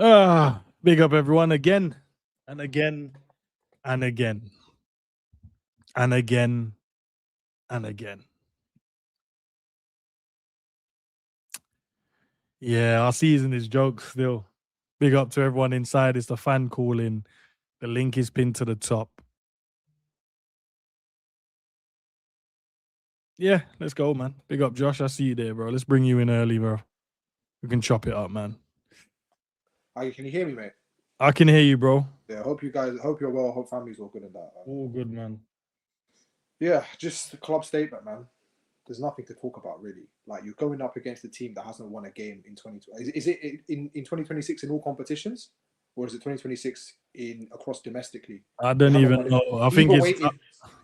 Big up everyone again and again and again and again and again. Yeah, our season is jokes still. Big up to everyone inside. It's the fan calling. The link is pinned to the top. Yeah, let's go, man. Big up, Josh. I see you there, bro. Let's bring you in early, bro. We can chop it up, man. Hi, can you hear me, mate? I can hear you, bro. Yeah, hope you're well. Hope family's all good and that. All good, man. Yeah, just the club statement, man. There's nothing to talk about, really. Like, you're going up against a team that hasn't won a game in 2020. Is it in 2026 in all competitions? Or is it 2026 in across domestically? I They don't haven't even won it. know. I think Either way, it's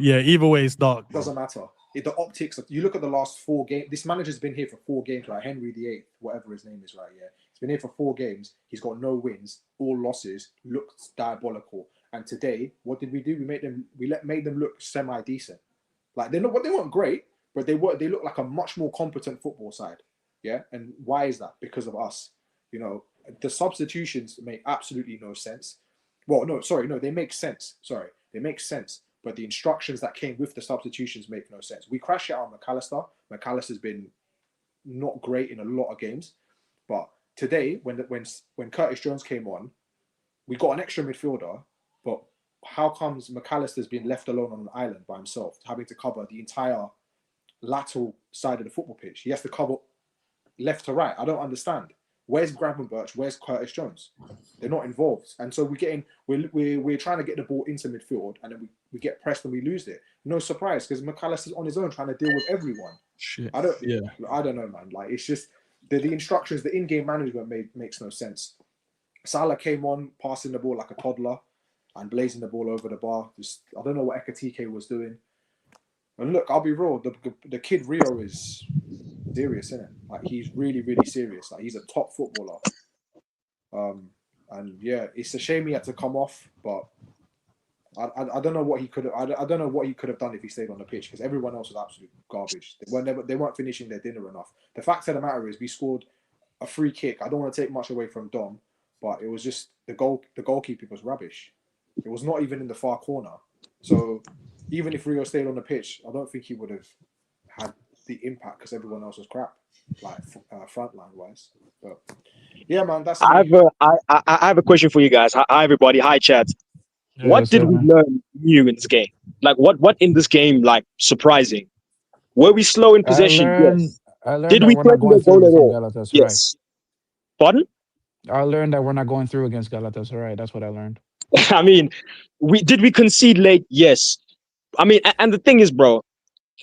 either way it's dark, bro. doesn't matter. The optics, you look at the last 4 games. This manager's been here for 4 games, like Henry VIII, whatever his name is, right? Yeah, he's been here for 4 games. He's got no wins, all losses. Looks diabolical. And today, what did we do? We made them look semi decent. Like they weren't great, but they look like a much more competent football side. Yeah, and why is that? Because of us. You know, the substitutions make absolutely no sense. Well, no, sorry, no, they make sense. Sorry, they make sense. But the instructions that came with the substitutions make no sense. We crash it out on McAllister. McAllister's been not great in a lot of games. But today, when Curtis Jones came on, we got an extra midfielder. But how comes McAllister's been left alone on an island by himself, having to cover the entire lateral side of the football pitch? He has to cover left to right. I don't understand. Where's Gravenberch? Where's Curtis Jones? They're not involved, and so we're trying to get the ball into midfield, and then we get pressed and we lose it. No surprise, because McAllister's on his own trying to deal with everyone. Shit. I don't know, man. Like, it's just the instructions, the in-game management makes no sense. Salah came on passing the ball like a toddler and blazing the ball over the bar. I don't know what Ekatike was doing. And look, I'll be real. The kid Rio is serious, isn't it? Like, he's really, really serious. Like, he's a top footballer. And yeah, it's a shame he had to come off, but I don't know what he could have. I don't know what he could have done if he stayed on the pitch, because everyone else was absolute garbage. They weren't finishing their dinner enough. The fact of the matter is, we scored a free kick. I don't want to take much away from Dom, but it was just the goalkeeper was rubbish. It was not even in the far corner. So even if Rio stayed on the pitch, I don't think he would have had the impact, because everyone else was crap, like frontline wise. But yeah, man, that's. I have a question for you guys. Hi everybody. Hi chat. Yeah, What did we learn new in this game? Like what in this game like surprising? Were we slow in possession? Yes. I learned Did that we we're not threaten the going through goal at from all? Galatasaray. Yes. Pardon? I learned that we're not going through against Galatasaray. That's what I learned. I mean, we concede late? Yes. I mean, and the thing is, bro,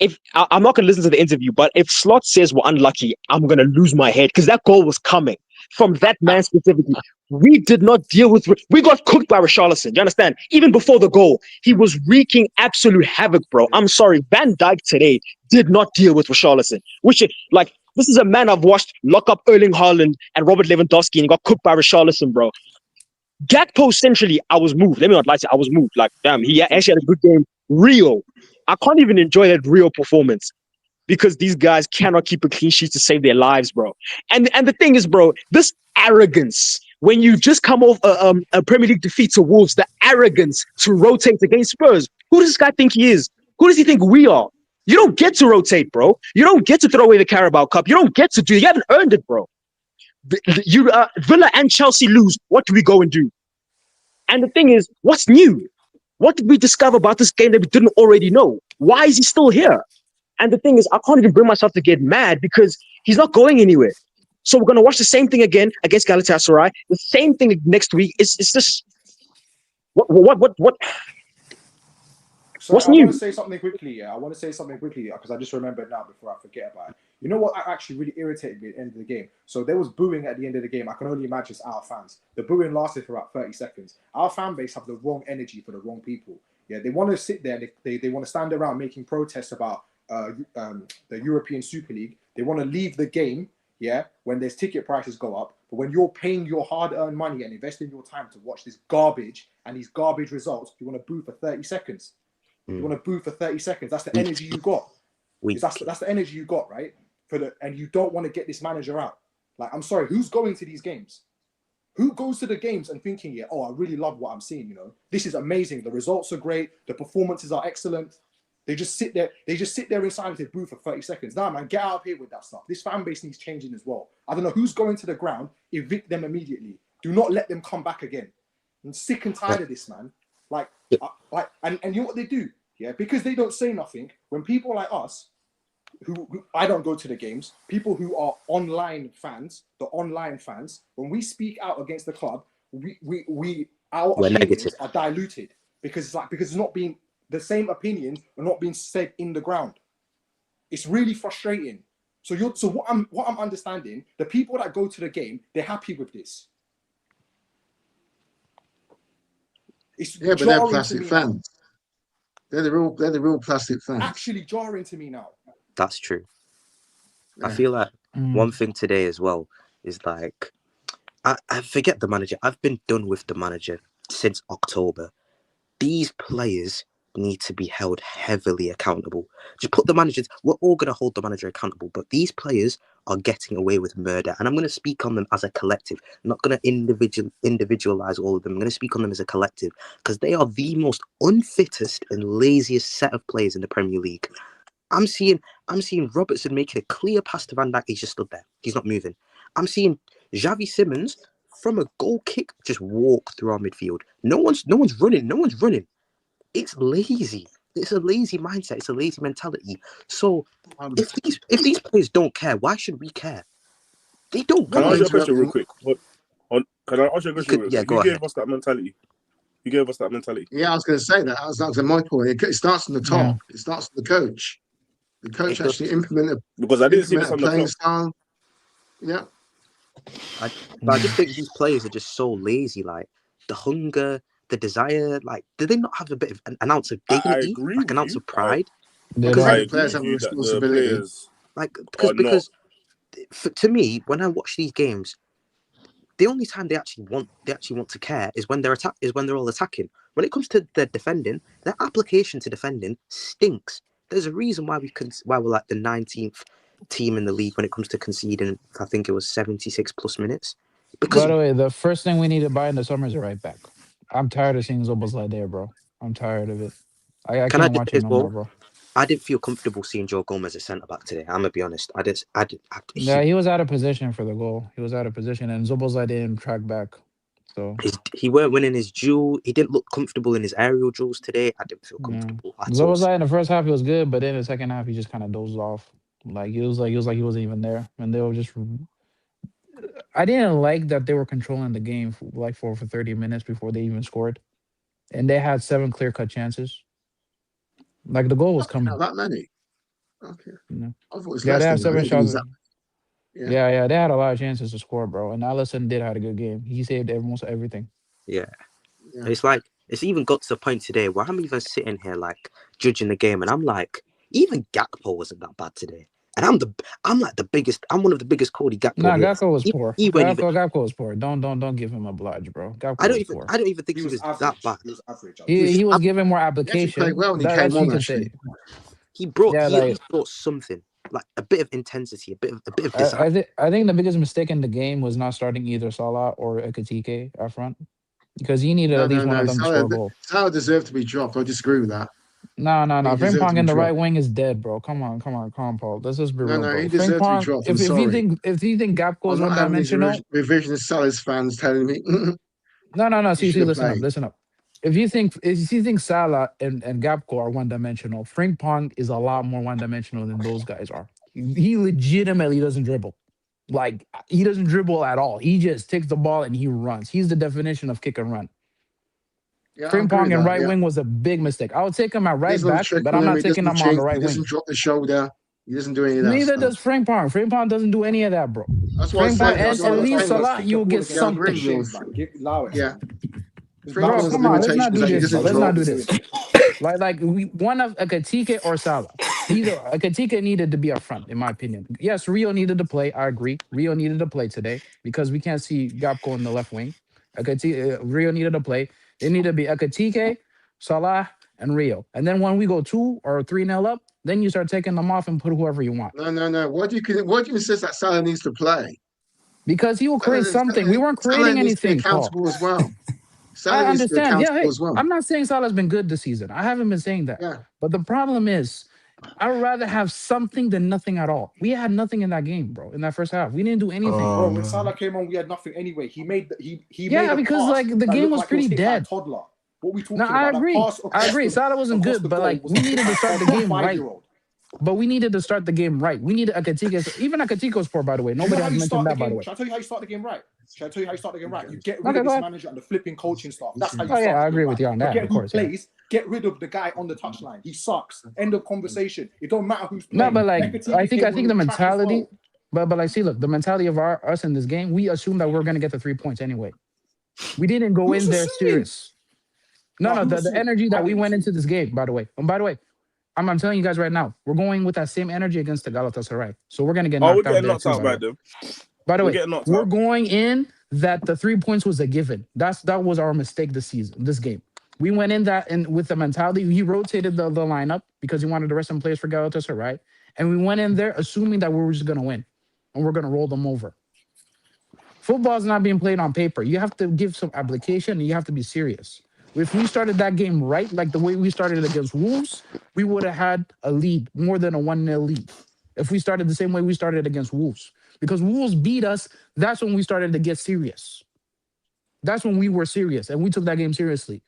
if I'm not gonna listen to the interview, but if Slot says we're unlucky, I'm gonna lose my head, because that goal was coming from that man specifically. We did not deal with. We got cooked by Richarlison. You understand? Even before the goal, he was wreaking absolute havoc, bro. I'm sorry, Van Dijk today did not deal with Richarlison. This is a man I've watched lock up Erling Haaland and Robert Lewandowski, and he got cooked by Richarlison, bro. Gakpo centrally, I was moved. Let me not lie to you, I was moved. Like, damn, he actually had a good game. Rio, I can't even enjoy that Rio performance, because these guys cannot keep a clean sheet to save their lives, bro. And the thing is, bro, this arrogance, when you just come off a Premier League defeat to Wolves, the arrogance to rotate against Spurs. Who does this guy think he is? Who does he think we are? You don't get to rotate, bro. You don't get to throw away the Carabao Cup. You don't get to do it. You haven't earned it, bro. Villa and Chelsea lose. What do we go and do? And the thing is, what's new? What did we discover about this game that we didn't already know? Why is he still here? And the thing is, I can't even bring myself to get mad, because he's not going anywhere. So we're going to watch the same thing again against Galatasaray. The same thing next week. It's just what? So What's I new? want to say something quickly. Yeah, I want to say something quickly, because I just remembered now before I forget about it. You know what actually really irritated me at the end of the game? So there was booing at the end of the game. I can only imagine it's our fans. The booing lasted for about 30 seconds. Our fan base have the wrong energy for the wrong people. Yeah, they want to sit there. They want to stand around making protests about the European Super League. They want to leave the game, yeah, when there's ticket prices go up. But when you're paying your hard-earned money and investing your time to watch this garbage and these garbage results, you want to boo for 30 seconds. You want to boo for 30 seconds. That's the energy you got. That's the energy you got, right? And you don't want to get this manager out. Like, I'm sorry, who's going to these games? Who goes to the games and thinking, yeah, oh, I really love what I'm seeing, you know? This is amazing. The results are great. The performances are excellent. They just sit there. They just sit there in silence and boo for 30 seconds. Nah, man, get out of here with that stuff. This fan base needs changing as well. I don't know who's going to the ground. Evict them immediately. Do not let them come back again. I'm sick and tired of this, man. And you know what they do? Yeah, because they don't say nothing. When people like us, who I don't go to the games, people who are online fans, when we speak out against the club, our opinions negative. Are diluted because it's not being the same opinions are not being said in the ground. It's really frustrating. So what I'm understanding, the people that go to the game, they're happy with this. But they're plastic fans. They're the real plastic fans. Actually jarring to me now. That's true. Yeah. I feel like one thing today as well is like, I forget the manager. I've been done with the manager since October. These players need to be held heavily accountable. Just put the managers, we're all going to hold the manager accountable, but these players are getting away with murder. And I'm going to speak on them as a collective. I'm not going to individualize all of them. I'm going to speak on them as a collective because they are the most unfittest and laziest set of players in the Premier League. I'm seeing Robertson making a clear pass to Van Dijk. He's just stood there. He's not moving. I'm seeing Xavi Simons from a goal kick just walk through our midfield. No one's running. It's lazy. It's a lazy mindset. It's a lazy mentality. So if these players don't care, why should we care? They don't. Can I ask you a question real quick? Can I ask you a question real quick? Yeah, go ahead. You gave us that mentality. Yeah, I was going to say that. That was my point. It starts from the top. Yeah. It starts from the coach. The coach actually implemented because I didn't see this on the playing style. Yeah. But I just think these players are just so lazy. Like the hunger, the desire. Like, do they not have a bit of an ounce of dignity, like an ounce of pride? Because the players have a responsibility. Because to me, when I watch these games, the only time they actually want to care is when they're all attacking. When it comes to their defending, their application to defending stinks. There's a reason why we're like the 19th team in the league when it comes to conceding. I think it was 76 plus minutes. Because by the way, the first thing we need to buy in the summer is a right back. I'm tired of seeing Zoboszlai there, bro. I'm tired of it. I can't watch it no more, bro. I didn't feel comfortable seeing Joe Gomez as centre back today. I'm gonna be honest. He was out of position for the goal. He was out of position, and Zoboszlai didn't track back. So he weren't winning his duel. He didn't look comfortable in his aerial duels today. I didn't feel comfortable at all. Zoboszlai in the first half he was good, but then in the second half he just kind of dozed off. Like he was like he wasn't even there, and they were just. I didn't like that they were controlling the game for 30 minutes before they even scored, and they had 7 clear-cut chances. Like the goal was coming. Not that many. Okay. I thought it was they had 7 shots. Yeah, they had a lot of chances to score, bro. And Alisson did have a good game. He saved almost everything. Yeah. It's like it's even got to the point today where I'm even sitting here like judging the game, and I'm like, even Gakpo wasn't that bad today. And I'm one of the biggest Cody Gakpo. Nah, Gakpo was poor. Gakpo was poor. Don't give him a bludge, bro. I don't even think he was that bad. He was average. He was given more application. He played well when he came on, actually. He brought something, like a bit of intensity, a bit of desire. I think the biggest mistake in the game was not starting either Salah or Ekitike up front. Because he needed at least one of them to score a goal. Salah deserved to be dropped. I disagree with that. No. Frimpong in the right wing is dead, bro. Come on, Paul. Let's just be real. No, he deserves to be dropped. If you think Gakpo is one-dimensional, revisionist Salah's fans telling me. No. See, listen up. If you think Salah and Gakpo are one-dimensional, Frimpong is a lot more one-dimensional than those guys are. He legitimately doesn't dribble. Like he doesn't dribble at all. He just takes the ball and he runs. He's the definition of kick and run. Yeah, Frimpong and right wing was a big mistake. I would take him at right back, but I'm not taking him on the right wing. He doesn't drop the shoulder. He doesn't do any of that. Neither does Frimpong. Frimpong doesn't do any of that, bro. That's what Frimpong and at least Salah, you'll get something. Yeah. Bro, come on, let's not do this. Let's not do this. Like one of Ekitike or Salah. Either Ekitike needed to be up front, in my opinion. Yes, Rio needed to play. I agree. Rio needed to play today because we can't see Gakpo in the left wing. Rio needed to play. It needed to be Ekitike, Salah, and Rio. And then when we go 2 or 3-0 up, then you start taking them off and put whoever you want. No. Why do you insist that Salah needs to play? Because he will create something. We weren't Salah creating needs to be anything, Paul. accountable as well. I Salah needs to be understand. Yeah, accountable hey, as well. I'm not saying Salah's been good this season. I haven't been saying that. Yeah. But the problem is, I would rather have something than nothing at all. We had nothing in that game, bro. In that first half, we didn't do anything. Bro, when Salah came on, we had nothing anyway. He made Yeah, made a because pass like the that game looked was like it was pretty hit by a dead. toddler. What we talking No, I about? agree. That pass I agree. Salah wasn't across good, the but goal like was we needed to start the game right. 5-year-old. But we needed to start the game right. We needed Akatiko's, even Akatiko's poor, by the way. Do you know Nobody how has you mentioned start the that, by the game? way. Shall I tell you how you start the game right? Shall I tell you how you start the game right? You get rid Okay, of go this ahead. manager and the flipping coaching staff. That's how you Oh start. yeah, I the agree game with right. you on that. Forget Of who course, yeah. plays. Get rid of the guy on the touchline. He sucks. End of conversation. It don't matter who's No, playing. but like I think the trash as mentality, well. but like see, look, the mentality of us in this game, we assumed that we're gonna get the 3 points anyway. We didn't go Who's in there assuming? serious. No, the energy that we went into this game, by the way. And by the way, I'm telling you guys right now, we're going with that same energy against the Galatasaray. So we're gonna get knocked we're out getting there knocked too, out by them. By the We're way, getting knocked we're out. going in that the 3 points was a given. That was our mistake this season, this game. We went in that and with the mentality, he rotated the lineup because he wanted to rest some players for Galatasaray. And we went in there assuming that we were just gonna win and we're gonna roll them over. Football is not being played on paper. You have to give some application and you have to be serious. If we started that game right, like the way we started it against Wolves, we would have had a lead, more than a 1-0 lead. If we started the same way we started against Wolves. Because Wolves beat us, that's when we started to get serious. That's when we were serious and we took that game seriously.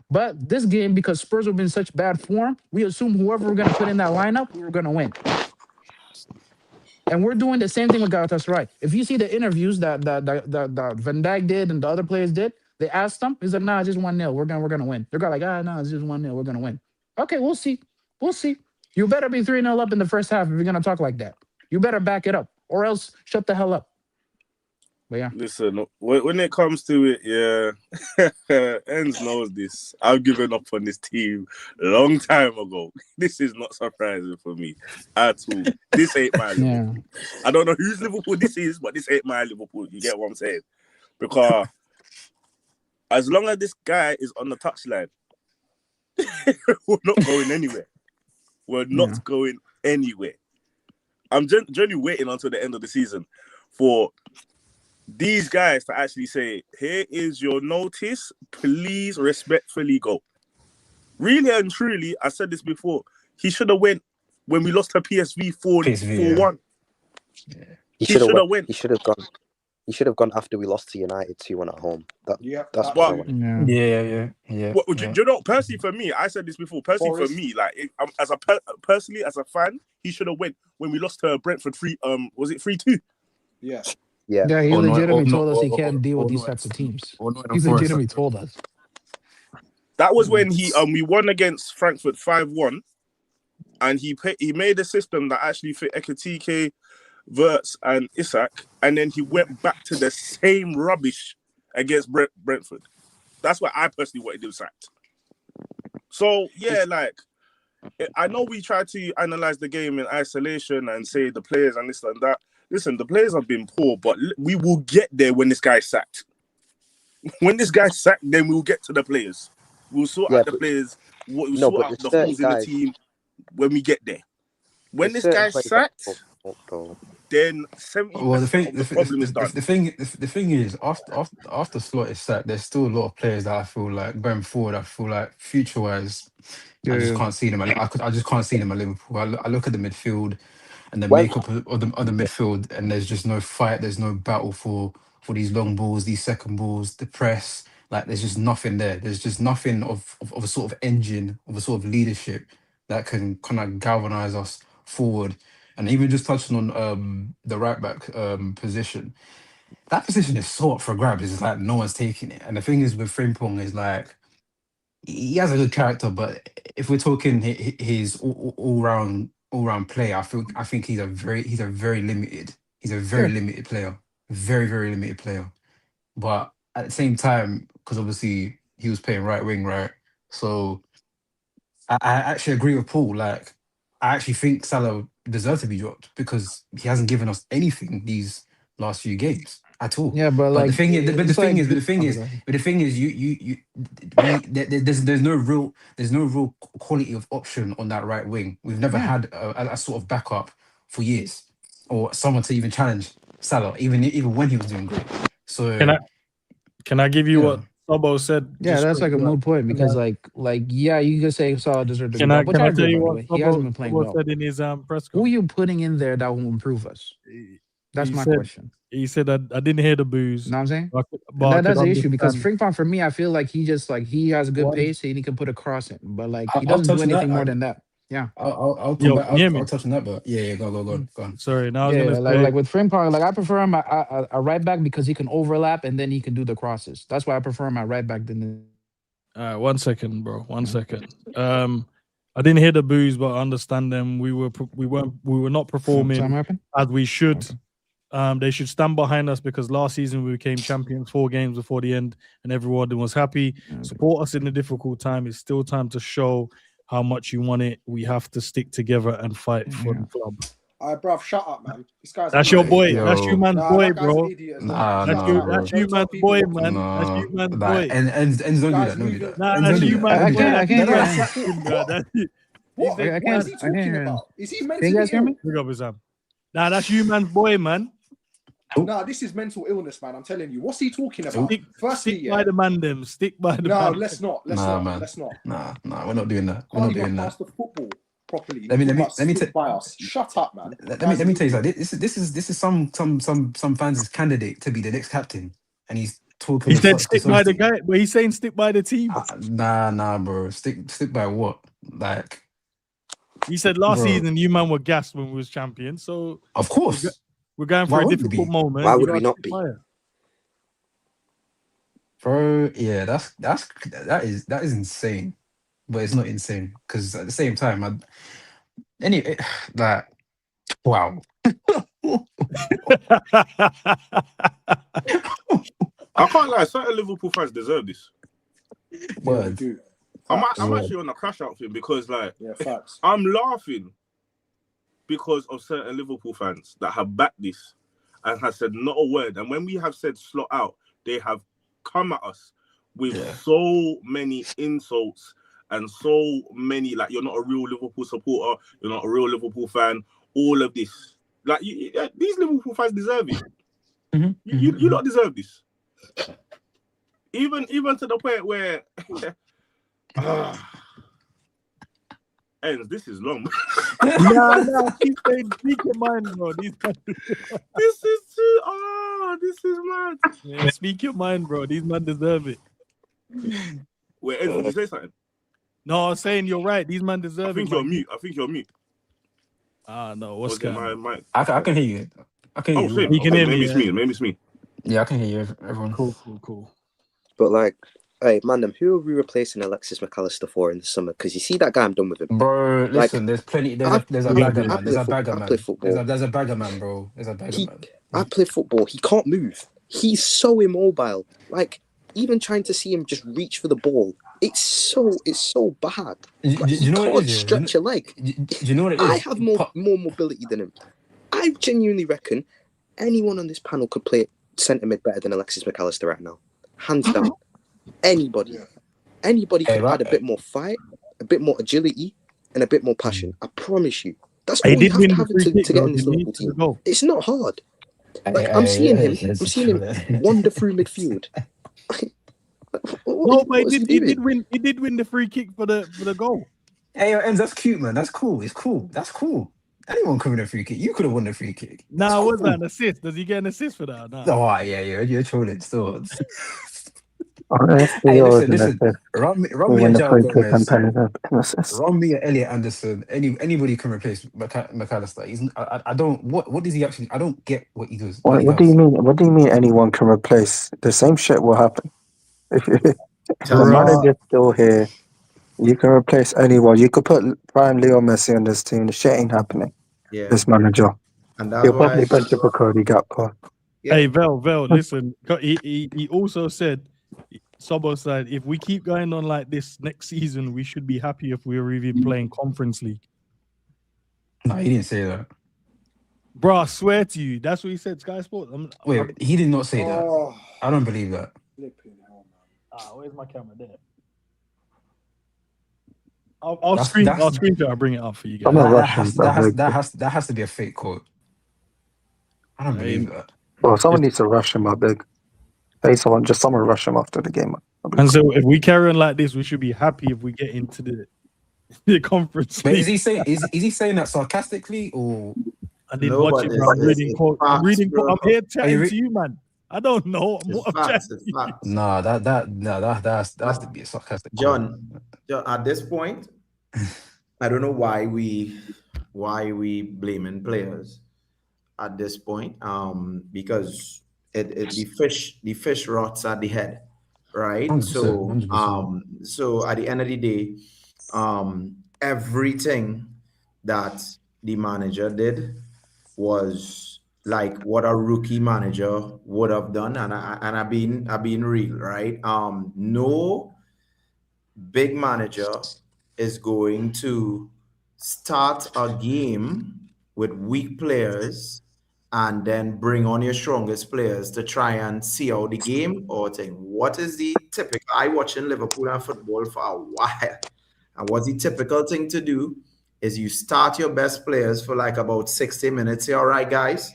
But this game, because Spurs have been in such bad form, we assume whoever we're going to put in that lineup, we were going to win. And we're doing the same thing with Galatasaray. If you see the interviews that Van Dijk did and the other players did, they asked them, he's like, nah, it's just 1-0. We're gonna win. They're like, no, it's just 1-0. We're gonna win. Okay, we'll see. We'll see. You better be 3-0 up in the first half if you're gonna talk like that. You better back it up, or else shut the hell up. But yeah. Listen, when it comes to it, yeah, Enz knows this. I've given up on this team a long time ago. This is not surprising for me at all. This ain't my Liverpool. Yeah. I don't know whose Liverpool this is, but this ain't my Liverpool. You get what I'm saying? Because as long as this guy is on the touchline, we're not going anywhere. We're not going anywhere. I'm genuinely waiting until the end of the season for these guys to actually say, here is your notice, please respectfully go. Really and truly, I said this before, he should have went when we lost to PSV 4-1. Yeah. He should have went. He should have gone. He should have gone after we lost to United 2-1 at home. That's what I want. Yeah. Do you know, personally for me, I said this before, personally for me, like personally as a fan, he should have went when we lost to Brentford was it 3-2? Yeah. Yeah, he legitimately told us he can't deal with these types of teams. He legitimately told us. That was when we won against Frankfurt 5-1, and he made a system that actually fit Ekitike, Wirtz, and Isak, and then he went back to the same rubbish against Brentford. That's why I personally wanted him sacked. So yeah, like I know we try to analyze the game in isolation and say the players and this and that. Listen, the players have been poor, but we will get there when this guy's sacked. When this guy's sacked, then we'll get to the players. We'll sort out the players. We'll sort out the holes in the team when we get there. When this guy's sacked, then 70% of the problem is done. The thing is, after Slot is sacked, there's still a lot of players that I feel like going forward. I feel like future-wise, I just can't see them. I just can't see them at Liverpool. I look at the midfield and the makeup of the midfield, and there's just no fight. There's no battle for these long balls, these second balls, the press. Like there's just nothing there. There's just nothing of a sort of engine, of a sort of leadership that can kind of galvanize us forward. And even just touching on the right back position, that position is so up for grabs. It's like no one's taking it. And the thing is with Frimpong is like he has a good character, but if we're talking his all round play, I think he's a very limited player, very limited player. But at the same time, because obviously he was playing right wing, right? So I actually agree with Paul. Like I actually think Salah deserves to be dropped because he hasn't given us anything these last few games at all. Yeah, but like the thing is, there's no real quality of option on that right wing. We've never had a sort of backup for years, or someone to even challenge Salah, even when he was doing great. So Can I give you what Sobo said? Yeah, that's like a moot point because yeah, you could say Salah deserved to go up, which I agree, by the way. He hasn't been playing well. Said in his press Who are you putting in there that will improve us? That's my question. He said I didn't hear the booze. You know what I'm saying? But that's the issue because Frimpong, for me, I feel like he just he has a good pace and he can put a cross in, but he doesn't do anything more than that. Yeah, I'll come back. I'll touch on that, but go on. Sorry, now like with Frimpong, I prefer him a right back because he can overlap and then he can do the crosses. That's why I prefer him at right back than. 1 second, bro. 1 second. I didn't hear the boos, but I understand them. We were not performing as we should. Okay. They should stand behind us because last season we became champions 4 games before the end, and everyone was happy. Okay. Support us in a difficult time. It's still time to show how much you want it. We have to stick together and fight for the club. All right, bruv, shut up, man. This guy's that's your boy. Yo. That's you man's boy, bro. That's you man's boy, man. That's you man's boy. And don't do that. Don't do that. That's you man's boy. I can't What is he talking about? Is he mentally ill? Big up, Sam. Nah, that's you man's boy, man. Nah, this is mental illness, man. I'm telling you. What's he talking about? Stick by the man, them. Stick by the man. No, let's not. Let's not. Nah, we're not doing that. We're not doing that. The football properly. Let me take by us. Shut up, man. Let me tell you something. This is some fans' candidate to be the next captain, and he's talking. He said stick by the guy, but he's saying stick by the team. Nah, bro. Stick by what? Like he said last season, you man were gassed when we was champions. So of course we're going for a difficult moment. Why would we not be? Bro, yeah, that is insane. But it's not insane because at the same time, wow. I can't lie. Certain Liverpool fans deserve this. Word. I'm actually on a crash out thing because facts. I'm laughing because of certain Liverpool fans that have backed this and have said not a word. And when we have said Slot out, they have come at us with so many insults and so many you're not a real Liverpool supporter, you're not a real Liverpool fan. All of this, these Liverpool fans deserve it. Mm-hmm. You don't deserve this. Even to the point where. Ends, this is long. No, keep saying, speak your mind, bro. This is too. This is mad. Yeah, speak your mind, bro. These men deserve it. Wait, Ends, did you say something? No, I'm saying you're right. These men deserve it. I think you're mute. No. What's going on? I can hear you. I can hear you. You can hear me. Maybe it's me. Yeah, I can hear you. Everyone. Cool. But hey, man, who are we replacing Alexis McAllister for in the summer? Because you see that guy, I'm done with him. Bro, listen, there's plenty. There's a bagger man. There's a bagger man. There's a bagger man, bro. There's a bagger man. I play football. He can't move. He's so immobile. Even trying to see him just reach for the ball, it's so bad. You know what it is? Stretch your leg. You know what it is? I have more mobility than him. I genuinely reckon anyone on this panel could play centre mid better than Alexis McAllister right now. Hands down. Anybody could add a bit more fight, a bit more agility, and a bit more passion. I promise you. That's all you have to have to get in this Liverpool team. It's not hard. I'm seeing him wander through midfield. No, but he did win the free kick for the goal. Hey, Ems, that's cute, man. That's cool. It's cool. That's cool. Anyone could win a free kick. You could have won the free kick. Nah, was that an assist? Does he get an assist for that? Nah. Oh, yeah, you're trolling still. Hey, listen. Run me a Joe Gomez. Run me a Elliot Anderson. Anybody can replace McAllister. I don't. What does he actually? I don't get what he does. What do you mean? What do you mean? Anyone can replace? The same shit will happen. If the manager's still here, you can replace anyone. You could put prime Leo Messi on this team. The shit ain't happening. Yeah. This manager. And that's He'll why probably bench up a Cody Gakpo. Yeah. Hey, Vel, listen. He also said. Sobo said, if we keep going on like this next season, we should be happy if we were even playing Conference League. No, he didn't say that. Bro, I swear to you, that's what he said. Sky Sports. He did not say that. I don't believe that. Where's my camera? There. I'll screenshot. I'll bring it up for you guys. That has to be a fake quote. I don't believe that. Well, someone needs to rush him. I beg. Hey, someone rush him after the game. And so, if we carry on like this, we should be happy if we get into the conference. But is he saying that sarcastically or? I didn't watch it, bro. I'm reading quote. I'm here chatting to you, man. I don't know. Facts. Nah, that's to be a sarcastic. John, at this point, I don't know why we blaming players at this point. Because the fish rots at the head, right? 100%, 100%. So at the end of the day, everything that the manager did was like what a rookie manager would have done, and I've been real, right? No big manager is going to start a game with weak players and then bring on your strongest players to try and see out the game or thing. What is the typical? I watching Liverpool and football for a while, and what's the typical thing to do is you start your best players for like about 60 minutes. Say, all right, guys,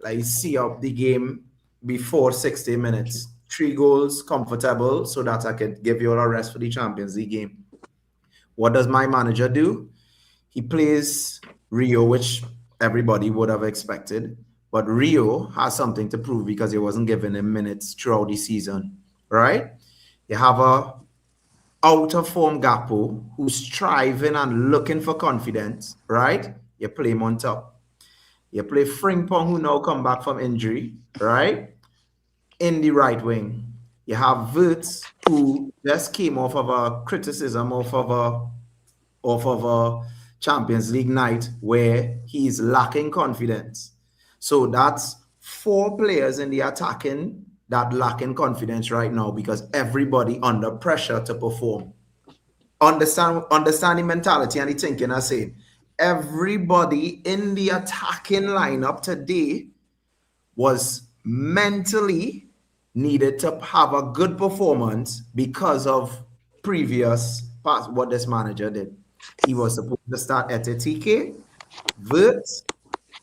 like see up the game before 60 minutes. 3 goals, comfortable, so that I can give you all a rest for the Champions League game. What does my manager do? He plays Rio, which everybody would have expected. But Rio has something to prove because he wasn't giving him minutes throughout the season, right? You have a out-of-form Gakpo who's striving and looking for confidence, right? You play him on top. You play Frimpong, who now come back from injury, right? In the right wing. You have Wirtz, who just came off of a criticism off of a Champions League night where he's lacking confidence. So that's 4 players in the attacking that lacking confidence right now because everybody under pressure to perform. Understand the mentality and the thinking I say. Everybody in the attacking lineup today was mentally needed to have a good performance because of previous past what this manager did. He was supposed to start Etetike, Wirtz,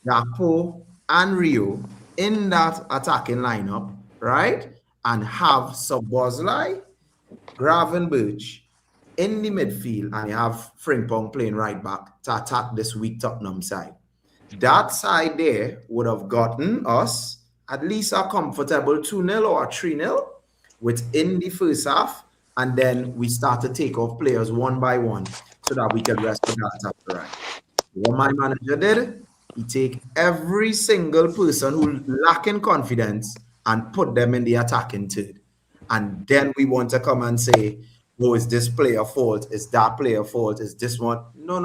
Gakpo, and Rio in that attacking lineup, right? And have Szoboszlai, Gravenberch in the midfield, and you have Frimpong playing right back to attack this weak Tottenham side. That side there would have gotten us at least a comfortable 2-0 or 3-0 within the first half, and then we start to take off players one by one so that we can rest the Galatasaray. What my manager did, he take every single person who lacking confidence and put them in the attacking third. And then we want to come and say, oh, is this player fault? Is that player fault? Is this one? No.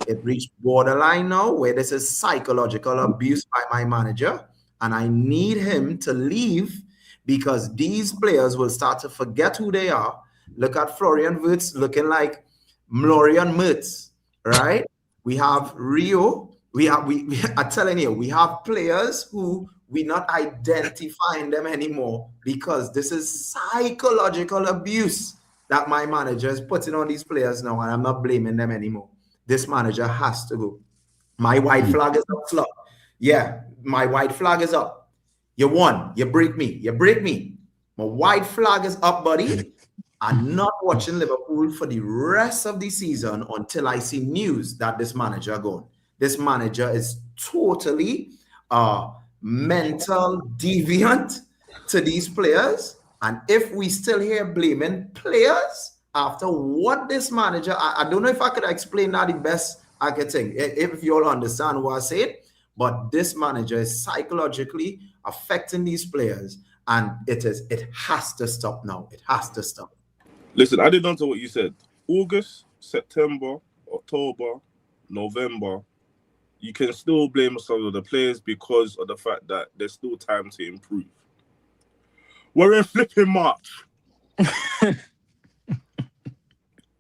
It reached borderline now where this is psychological abuse by my manager. And I need him to leave because these players will start to forget who they are. Look at Florian Wirtz looking like Florian Mertz, right? We have Rio. We are telling you, we have players who we're not identifying them anymore because this is psychological abuse that my manager is putting on these players now, and I'm not blaming them anymore. This manager has to go. My white flag is up, Slot. Yeah, my white flag is up. You won. You break me. My white flag is up, buddy. I'm not watching Liverpool for the rest of the season until I see news that this manager gone. This manager is totally mental deviant to these players. And if we still here blaming players after what this manager, I don't know if I could explain that the best I could think, if you all understand what I said, but this manager is psychologically affecting these players, and it has to stop now. It has to stop. Listen, adding on to what you said, August, September, October, November, you can still blame some of the players because of the fact that there's still time to improve. We're in flipping March.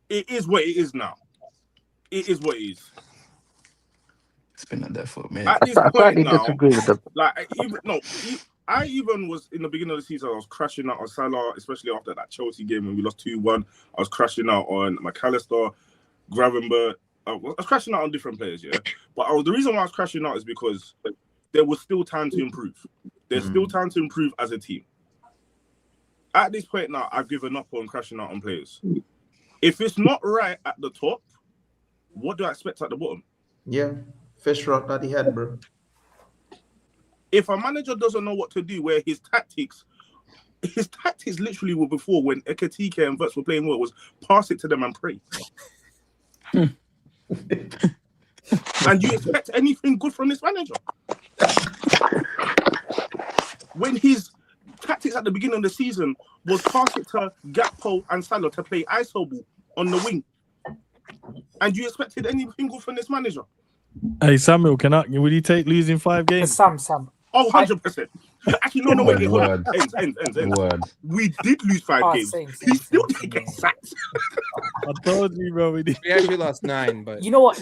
It is what it is now. It is what it is. It's been like that for a minute. At this point now, I even was in the beginning of the season, I was crashing out on Salah, especially after that Chelsea game when we lost 2-1. I was crashing out on McAllister, Gravenberch. I was crashing out on different players, yeah. But the reason why I was crashing out is because there was still time to improve. There's still time to improve as a team. At this point now, I've given up on crashing out on players. If it's not right at the top, what do I expect at the bottom? Yeah, fish rot at the head, bro. If a manager doesn't know what to do, where his tactics literally were before when Ekatike and Verts were playing well, was pass it to them and pray. And you expect anything good from this manager? When his tactics at the beginning of the season was pass it to Gakpo and Salah to play iso ball on the wing, and you expected anything good from this manager? Hey Samuel, would you take losing 5 games? Sam. Oh, 100%. Actually, no, wait. Word. Ends. Word. We did lose 5 games. He still didn't get sacked. I told you, bro. We actually lost 9, but you know what,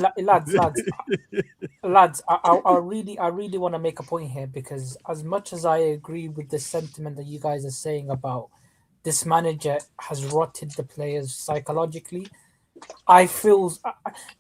lads, I really want to make a point here, because as much as I agree with the sentiment that you guys are saying about this manager has rotted the players psychologically, I feel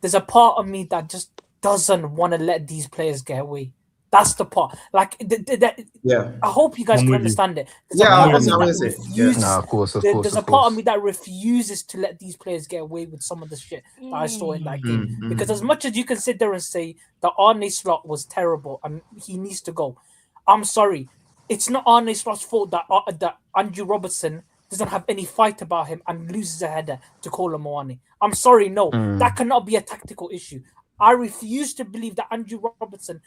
there's a part of me that just doesn't want to let these players get away. That's the part. Like, I hope you guys can understand it. Of course. There's a part of me that refuses to let these players get away with some of the shit that I saw in that game. Because as much as you can sit there and say that Arne Slot was terrible and he needs to go, I'm sorry. It's not Arne Slot's fault that Andrew Robertson doesn't have any fight about him and loses a header to Kolo Muani. I'm sorry, no. That cannot be a tactical issue. I refuse to believe that Andrew Robertson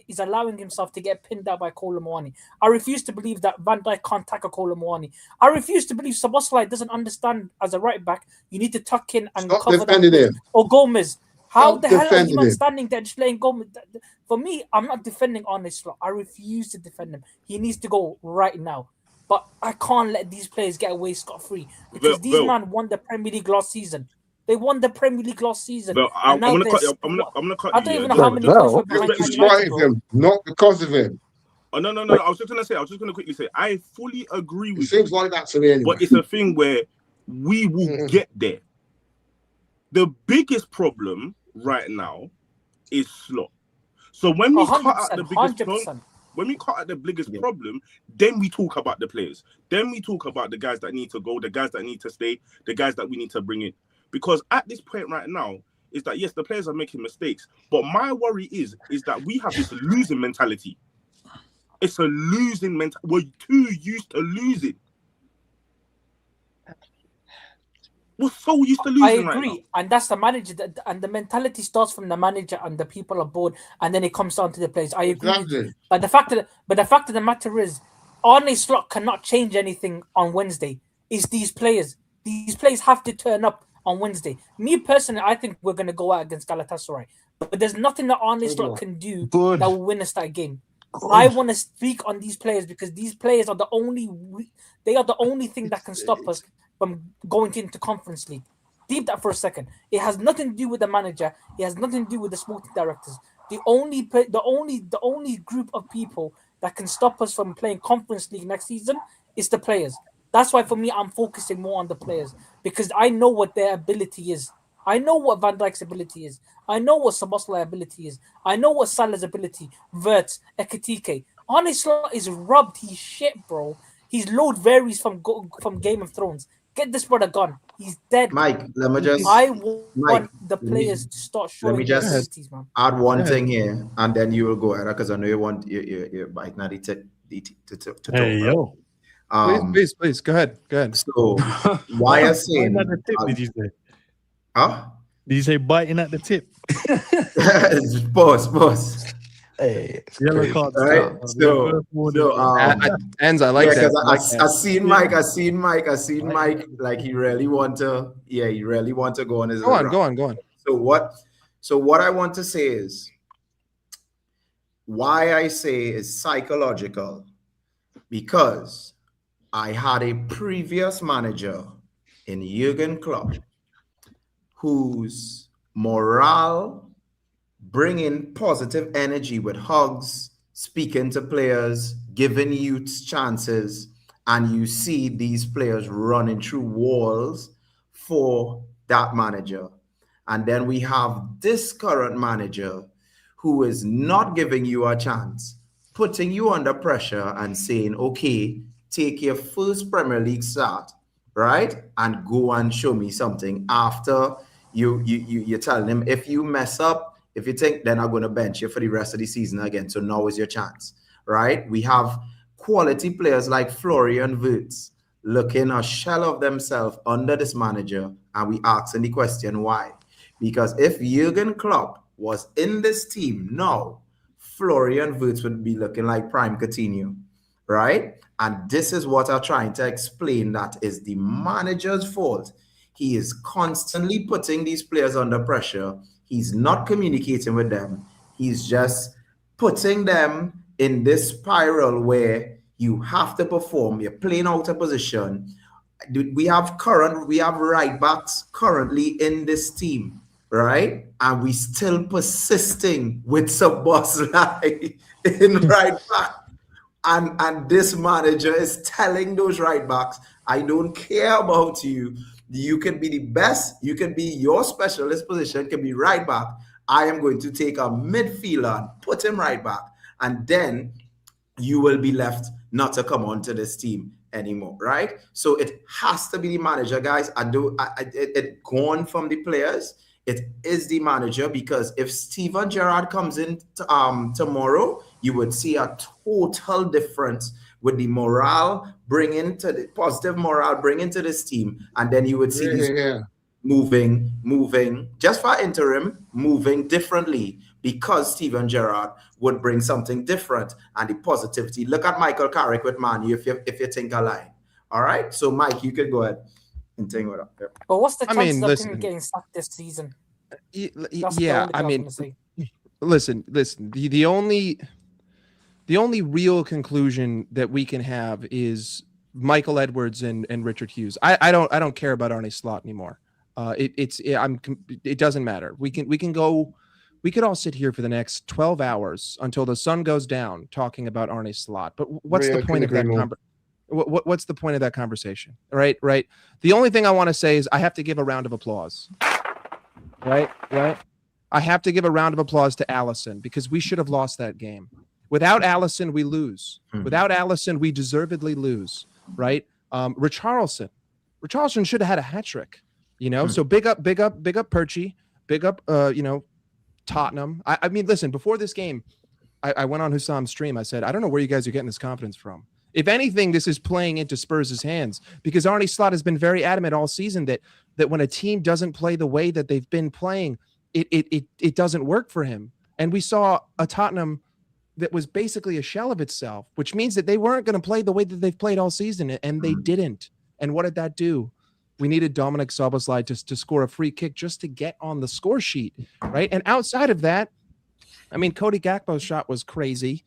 is allowing himself to get pinned out by Kolo Muani. I refuse to believe that Van Dijk can't tackle Kolo Muani. I refuse to believe Szoboszlai doesn't understand as a right back, you need to tuck in and cover that. Or Gomez. How the hell are you not standing there just letting Gomez? For me, I'm not defending Arne Slot. I refuse to defend him. He needs to go right now. But I can't let these players get away scot-free. Because these men won the Premier League last season. They won the Premier League last season. But I'm gonna cut you. I don't even know how many points were behind him, not because of him. Oh, no. I was just gonna quickly say, I fully agree with you. Seems like that to me anyway. But it's a thing where we will get there. The biggest problem right now is Slot. So when we cut out the biggest problem, problem, then we talk about the players. Then we talk about the guys that need to go, the guys that need to stay, the guys that we need to bring in. Because at this point right now, is that yes, the players are making mistakes, but my worry is that we have this losing mentality. It's a losing mentality. We're too used to losing. We're so used to losing. I agree, right now. And that's the manager, and the mentality starts from the manager and the people aboard, and then it comes down to the players. I agree. Exactly. But the fact of the matter is, Arne Slot cannot change anything on Wednesday. It's these players. These players have to turn up on Wednesday. Me personally, I think we're going to go out against Galatasaray. But there's nothing that Arne Slot can do that will win us that game. I want to speak on these players because these players are the only thing that can stop us from going into Conference League. Deep that for a second. It has nothing to do with the manager. It has nothing to do with the sporting directors. The only group of people that can stop us from playing Conference League next season is the players. That's why for me, I'm focusing more on the players because I know what their ability is. I know what Van Dijk's ability is. I know what Szoboszlai's ability is. I know what Salah's ability, Verts, Ekatike. Arne Slot is rubbed. He's shit, bro. His load varies from Game of Thrones. Get this brother gone. He's dead. Mike, let me just... I want the players to start showing their abilities, man. Add one thing here, and then you will go ahead, because I know you want your bike now to talk. Hey, yo. Please, go ahead. So, why are saying... Biting at the tip, did you say? Huh? Did you say biting at the tip? Pause. Hey, yellow card. Right? Ends, I like that. I seen Mike. Like he really want to go on his. Go on. So what I want to say is, why I say is psychological, because I had a previous manager in Jurgen Klopp whose morale, bringing positive energy with hugs, speaking to players, giving youths chances, and you see these players running through walls for that manager. And then we have this current manager who is not giving you a chance, putting you under pressure and saying, okay, take your first Premier League start, right? And go and show me something after you're telling him, if you mess up, if you think they're not going to bench you for the rest of the season again, so now is your chance, right? We have quality players like Florian Wirtz looking a shell of themselves under this manager, and we asking the question why. Because if Jurgen Klopp was in this team now, Florian Wirtz would be looking like prime Coutinho, right? And this is what I'm trying to explain, that is the manager's fault. He is constantly putting these players under pressure. He's not communicating with them. He's just putting them in this spiral where you have to perform. You're playing out of position. We have right backs currently in this team, right? And we still persisting with Szoboszlai in right back. And this manager is telling those right backs, I don't care about you. You can be the best. You can be your specialist position, can be right back. I am going to take a midfielder and put him right back. And then you will be left not to come onto this team anymore, right? So it has to be the manager, guys. It gone from the players. It is the manager, because if Steven Gerrard comes in tomorrow, you would see a total difference with the morale positive morale bringing to this team, and then you would see these moving just for interim, moving differently, because Steven Gerrard would bring something different and the positivity. Look at Michael Carrick with Man U if you think alike. All right, so Mike, you can go ahead and think it up. Yeah. But what's the chances of him getting sacked this season? Yeah, I mean, listen. The only real conclusion that we can have is Michael Edwards and Richard Hughes. I don't care about Arne Slot anymore. It doesn't matter. We could all sit here for the next 12 hours until the sun goes down talking about Arne Slot. But what's the point of that what's the point of that conversation? Right. The only thing I want to say is I have to give a round of applause. Right. I have to give a round of applause to Allison, because we should have lost that game. Without Allison, we lose. Without Allison, we deservedly lose. Right. Richarlison should have had a hat trick. So big up Perchie, big up Tottenham. I mean, listen, before this game, I went on Hussam's stream. I said, I don't know where you guys are getting this confidence from. If anything, this is playing into Spurs' hands, because Arne Slot has been very adamant all season that when a team doesn't play the way that they've been playing, it doesn't work for him. And we saw a Tottenham that was basically a shell of itself, which means that they weren't going to play the way that they've played all season, and they didn't. And what did that do? We needed Dominic Szoboszlai to score a free kick just to get on the score sheet, right? And outside of that, I mean, Cody Gakpo's shot was crazy,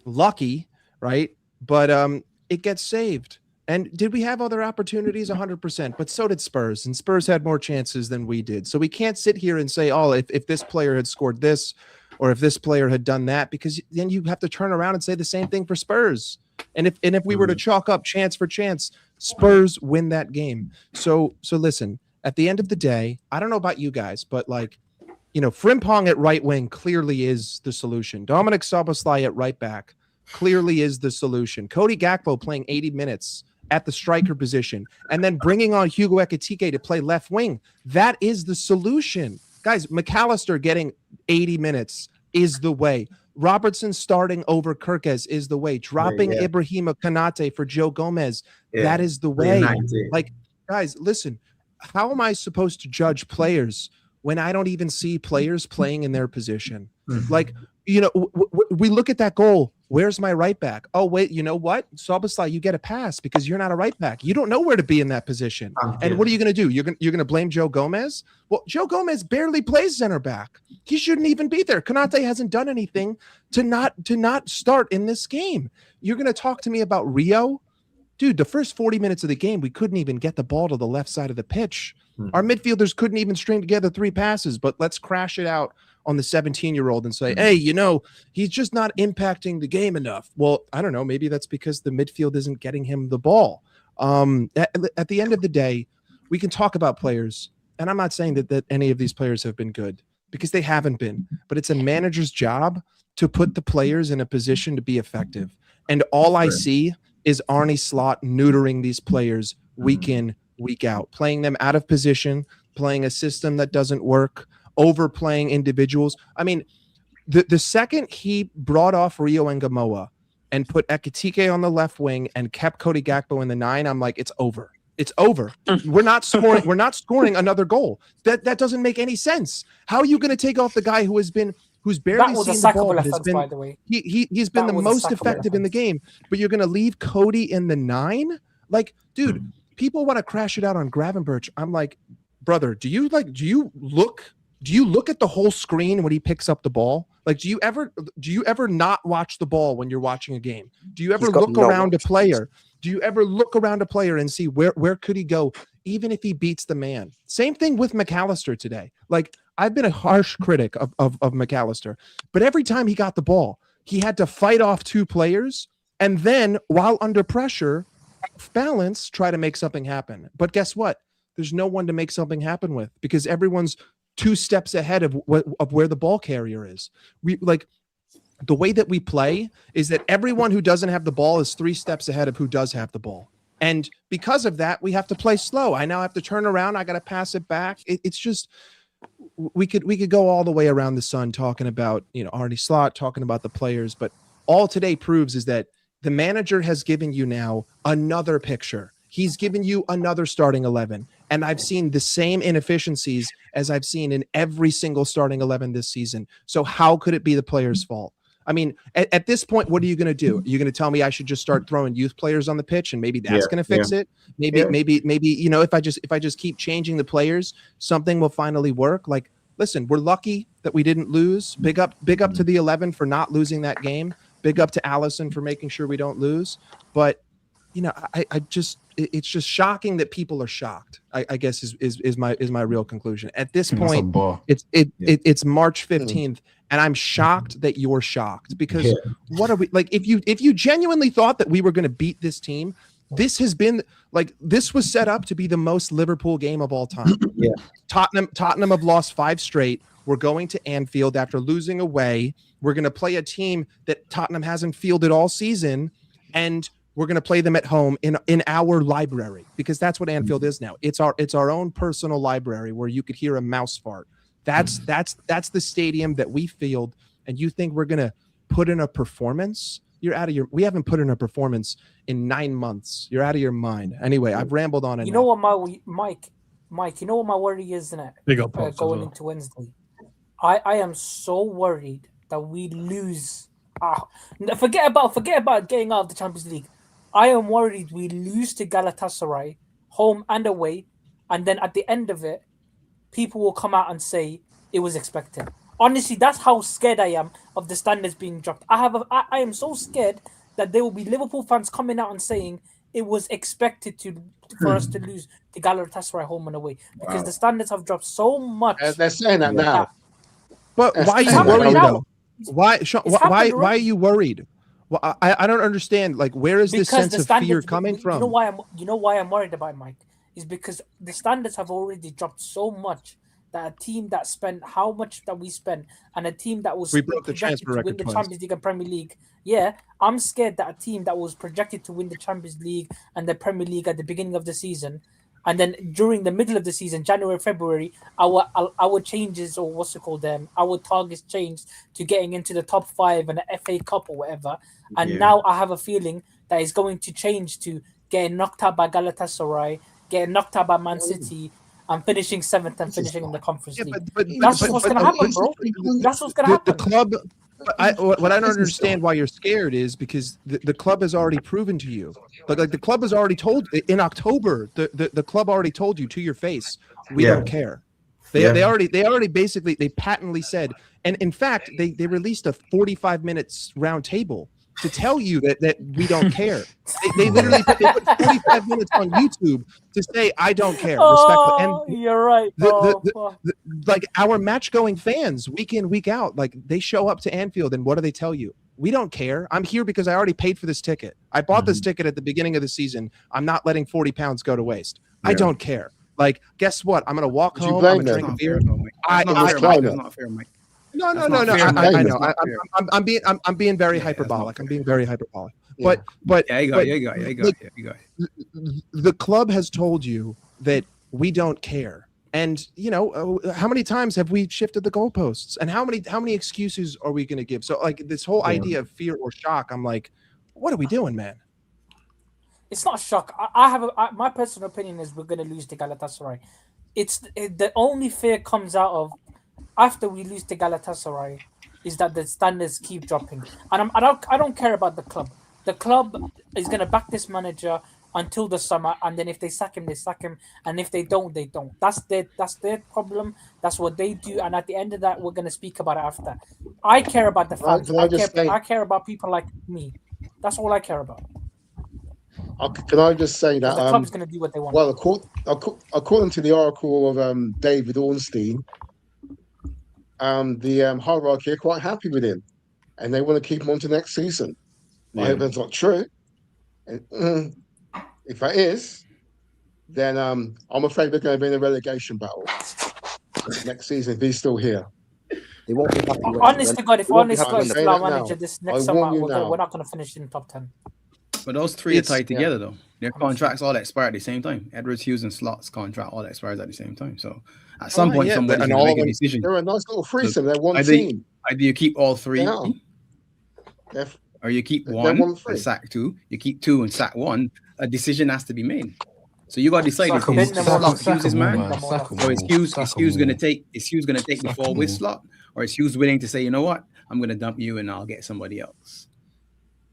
lucky, right? But it gets saved. And did we have other opportunities? 100%, but so did Spurs, and Spurs had more chances than we did. So we can't sit here and say, oh, if this player had scored this, or if this player had done that, because then you have to turn around and say the same thing for Spurs. And if we were to chalk up chance for chance, Spurs win that game. So listen, at the end of the day, I don't know about you guys, but Frimpong at right wing clearly is the solution. Dominic Szoboszlai at right back clearly is the solution. Cody Gakpo playing 80 minutes at the striker position, and then bringing on Hugo Ekitike to play left wing. That is the solution. Guys, McAllister getting 80 minutes is the way. Robertson starting over Kirkes is the way. Dropping Ibrahima Konate for Joe Gomez, that is the way. Like, guys, listen, how am I supposed to judge players when I don't even see players playing in their position? Like, we look at that goal. Where's my right back? Oh, wait, you know what? Szoboszlai, you get a pass because you're not a right back. You don't know where to be in that position. And what are you going to do? You're going to blame Joe Gomez? Well, Joe Gomez barely plays center back. He shouldn't even be there. Konate hasn't done anything to not start in this game. You're going to talk to me about Rio? Dude, the first 40 minutes of the game, we couldn't even get the ball to the left side of the pitch. Our midfielders couldn't even string together 3 passes, but let's crash it out on the 17-year-old and say, hey, he's just not impacting the game enough. Well, I don't know. Maybe that's because the midfield isn't getting him the ball. At the end of the day, we can talk about players, and I'm not saying that any of these players have been good, because they haven't been. But it's a manager's job to put the players in a position to be effective. And all I see is Arne Slot neutering these players week in, week out, playing them out of position, playing a system that doesn't work, overplaying individuals. I mean, the second he brought off Rio and Gamoa and put Ekitike on the left wing and kept Cody Gakpo in the 9, I'm like, it's over. It's over. We're not scoring. We're not scoring another goal. That doesn't make any sense. How are you going to take off the guy who's barely seen the ball? By the way. He's been the most effective in the game, but you're going to leave Cody in the 9? Like, dude, people want to crash it out on Gravenberch. I'm like, brother, do you look at the whole screen when he picks up the ball? Like, do you ever not watch the ball when you're watching a game? Do you ever look around a player? Do you ever look around a player and see where could he go, even if he beats the man? Same thing with McAllister today. Like, I've been a harsh critic of McAllister, but every time he got the ball, he had to fight off 2 players, and then while under pressure, off balance, try to make something happen. But guess what? There's no one to make something happen with because everyone's 2 steps ahead of where the ball carrier is. The way that we play is that everyone who doesn't have the ball is 3 steps ahead of who does have the ball. And because of that, we have to play slow. I now have to turn around. I got to pass it back. It's just, we could go all the way around the sun talking about, Arne Slot, talking about the players, but all today proves is that the manager has given you now another picture. He's given you another starting 11. And I've seen the same inefficiencies as I've seen in every single starting 11 this season. So how could it be the players' fault? I mean, at this point, what are you going to do? Are you going to tell me I should just start throwing youth players on the pitch and maybe that's going to fix it? Maybe, if I just keep changing the players, something will finally work. Like, listen, we're lucky that we didn't lose. Big up to the 11 for not losing that game. Big up to Allison for making sure we don't lose. But, it's just shocking that people are shocked. I guess is my real conclusion. At this point, it's March 15th. And I'm shocked that you're shocked because what are we like? If you genuinely thought that we were going to beat this team, this was set up to be the most Liverpool game of all time. Tottenham have lost 5 straight. We're going to Anfield after losing away. We're going to play a team that Tottenham hasn't fielded all season, and we're going to play them at home in our library because that's what Anfield is now. It's our own personal library where you could hear a mouse fart. That's the stadium that we field, and you think we're gonna put in a performance? You're out of your. We haven't put in a performance in 9 months. You're out of your mind. Anyway, I've rambled on. You know what, Mike? You know what my worry is, isn't it? Big up going into Wednesday. I am so worried that we lose. Forget about getting out of the Champions League. I am worried we lose to Galatasaray, home and away, and then at the end of it, people will come out and say it was expected. Honestly, that's how scared I am of the standards being dropped. I am so scared that there will be Liverpool fans coming out and saying it was expected for us to lose to Galatasaray home and away because the standards have dropped so much. They're saying that now. But why are you worried though? Why are you worried? Well, I don't understand. Like, where is this sense of fear coming from? You know why I'm worried about it, Mike? Is because the standards have already dropped so much that a team that spent how much that we spent and a team that was projected to win the Champions League and Premier League. Yeah, I'm scared that a team that was projected to win the Champions League and the Premier League at the beginning of the season, and then during the middle of the season, January, February, our changes or what's it called our targets changed to getting into the top 5 and the FA Cup or whatever. And now I have a feeling that it's going to change to getting knocked out by Galatasaray, getting knocked out by Man City, and finishing 7th and finishing in the Conference League. That's what's going to happen, bro. That's what's going to happen. The club. What I don't understand why you're scared is because the club has already proven to you. Like the club has already told in October. The club already told you to your face, we don't care. They already basically patently said, and in fact they released a 45 minutes round table to tell you that we don't care. They literally put 45 minutes on YouTube to say, I don't care. Oh, and you're right. Like our match-going fans, week in, week out, like they show up to Anfield and what do they tell you? We don't care. I'm here because I already paid for this ticket. I bought this ticket at the beginning of the season. I'm not letting 40 pounds go to waste. I don't care. Like, guess what? I'm going to walk home. I'm going to drink a beer. That's not fair, Mike. No. I know. I'm being very hyperbolic. I'm being very hyperbolic. Yeah. But you got it. The club has told you that we don't care. And how many times have we shifted the goalposts? And how many excuses are we going to give? So like this whole idea of fear or shock, I'm like, what are we doing, man? It's not shock. My personal opinion is we're going to lose to Galatasaray. The only fear comes out of after we lose to Galatasaray is that the standards keep dropping. And I don't care about the club. The club is going to back this manager until the summer, and then if they sack him, they sack him, and if they don't, they don't. That's their problem. That's what they do, and at the end of that, we're going to speak about it after. I care about the fans. I care about people like me. That's all I care about. Can I just say that the club's going to do what they want? Well, according to the oracle of David Ornstein, the hierarchy are quite happy with him, and they want to keep him on to next season. I hope that's not true. And, if that is, then I'm afraid we're going to be in a relegation battle next season if he's still here. They won't be happy. Honest to God, if Arne Slot is still our manager this next summer, we're not going to finish in top 10. But those three are tied together, though. Their contracts all expire at the same time. Edwards, Hughes, and Slot's contract all expires at the same time. So at some point, somebody's going to make a decision. They're a nice little threesome. They're one team. Either you keep all three, or you keep one and sack two. You keep two and sack one. A decision has to be made. So you got to decide if Hughes is man, or is Hughes going to take the fall with Slot, or is Hughes willing to say, you know what, I'm going to dump you and I'll get somebody else.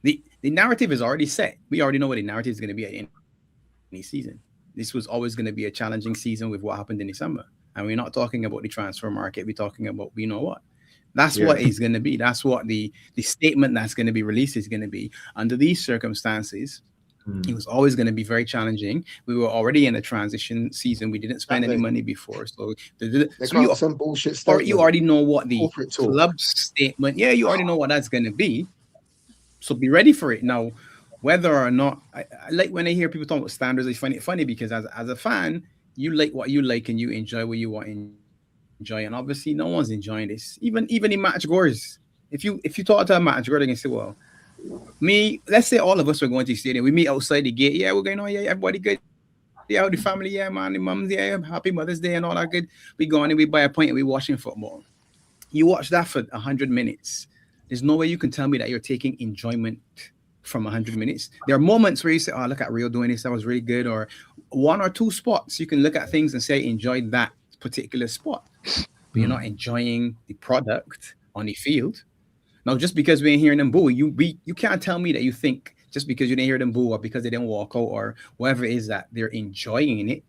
The narrative is already set. We already know what the narrative is going to be at any season. This was always going to be a challenging season with what happened in December. And we're not talking about the transfer market. We're talking about, you know what? That's what it's going to be. That's what the statement that's going to be released is going to be. Under these circumstances, it was always going to be very challenging. We were already in a transition season. We didn't spend any money before. So some bullshit statement. Or you already know what the club statement, you already know what that's going to be. So be ready for it. Now, whether or not, I like when I hear people talk about standards, I find it funny because as a fan, you like what you like and you enjoy what you want to enjoy. And obviously, no one's enjoying this. Even in match goers, if you talk to a match goer, they can say, well, let's say all of us are going to the stadium. We meet outside the gate. Yeah, we're going on. Yeah, everybody good. Yeah, the family. Yeah, man, the mums. Yeah, happy Mother's Day and all that good. We go on and we buy a pint and we watching football. You watch that for 100 minutes. There's no way you can tell me that you're taking enjoyment from 100 minutes. There are moments where you say, oh, look at Rio doing this. That was really good. Or one or two spots. You can look at things and say, enjoy that particular spot. But you're not enjoying the product on the field. Now, just because we ain't hearing them boo, you can't tell me that you think just because you didn't hear them boo or because they didn't walk out or whatever it is that they're enjoying it.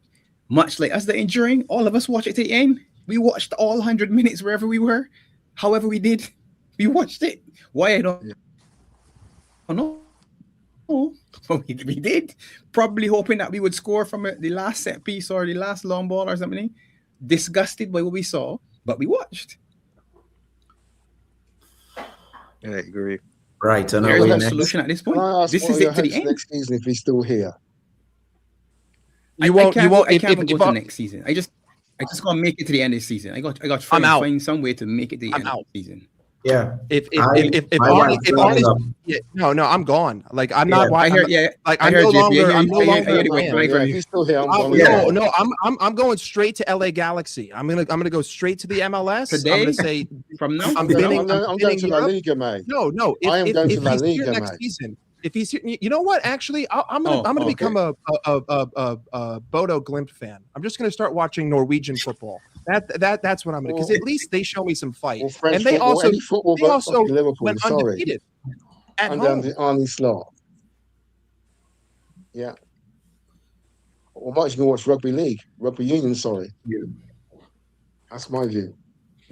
Much like us, they're enjoying. All of us watch it to the end. We watched all 100 minutes wherever we were. However we did. We watched it. Why I don't know. But we did. Probably hoping that we would score from the last set piece or the last long ball or something. Disgusted by what we saw, but we watched. I agree. Right. There's no solution at this point. This is it to the end. Next season, if he's still here. I can't go to next season. I just gotta make it to the end of the season. I got to find some way to make it to the end of the season. Yeah. If no, I'm gone. Like I'm not. I'm no longer. He's still here. I'm going straight to LA Galaxy. I'm gonna go straight to the MLS. Today, I'm gonna say from now. I'm going to La Liga, mate. No. I am going to La If he's Liga, here next mate. season, if he's here, you know what? Actually, I'm gonna become a Bodo Glimt fan. I'm just gonna start watching Norwegian football. That's what I'm gonna, because at least they show me some fight, and they also Liverpool, went undefeated at home. Arne Slot. Yeah. Or might you can watch rugby union. Sorry. Yeah. That's my view.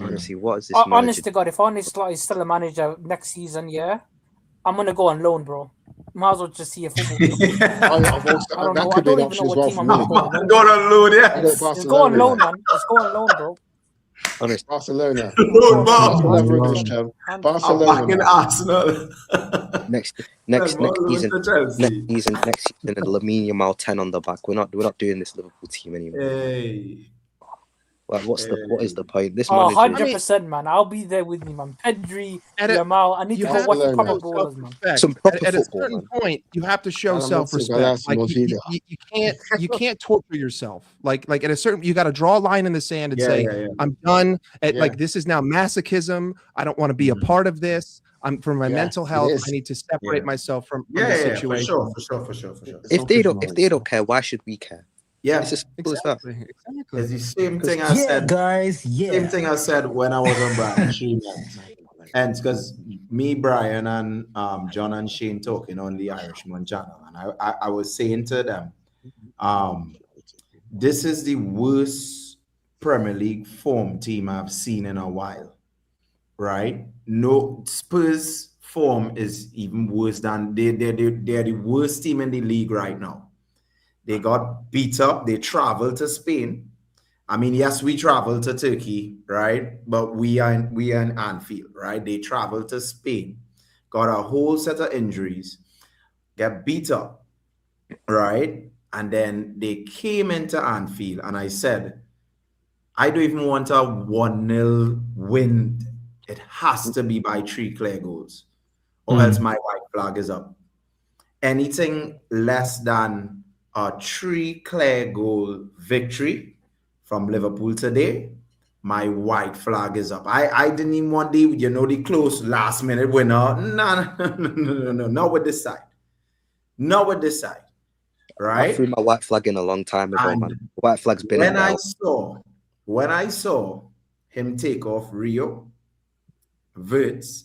Honestly, what is this? Honest to God, if Arne Slot is still a manager next season, I'm gonna go on loan, bro. Might as well just see a football game. That could be an option as well for me. Go on loan, yeah. Just go on loan, man. Just go on loan, bro. Honest. Barcelona. Barcelona. Arsenal. Next season, the Lamine Yamal 10 on the back. We're not doing this Liverpool team anymore. Hey. Well, what is the point? This Oh, manager. 100%, man. I'll be there with you, man. Pedri, Yamal. I need to go watch proper ballers, man. Some proper at a football, certain man. point, you have to show self-respect. Like you can't torture yourself. Like at a certain, you got to draw a line in the sand and say, I'm done. Like this is now masochism. I don't want to be a part of this. I'm for my mental health. I need to separate myself from the situation. For sure. If they don't care, why should we care? Yeah, it's as simple as that. It's the same thing I said, guys. Same thing I said when I was on Brian Shane, and because me, Brian, and John and Shane talking on the Irishman channel, and I was saying to them, this is the worst Premier League form team I've seen in a while. Right? No, Spurs form is even worse than they're the worst team in the league right now. They got beat up. They traveled to Spain. I mean, yes, we traveled to Turkey, right? But we are in Anfield, right? They traveled to Spain, got a whole set of injuries, get beat up, right? And then they came into Anfield, and I said, I don't even want a 1-0 win. It has to be by 3 clear goals, or else my white flag is up. Anything less than a 3 clear goal victory from Liverpool today, my white flag is up. I didn't even want the close last minute winner. No, not with this side. Not with this side. Right? I threw my white flag in a long time ago, man. White flag's been when I saw him take off Rio, Wirtz,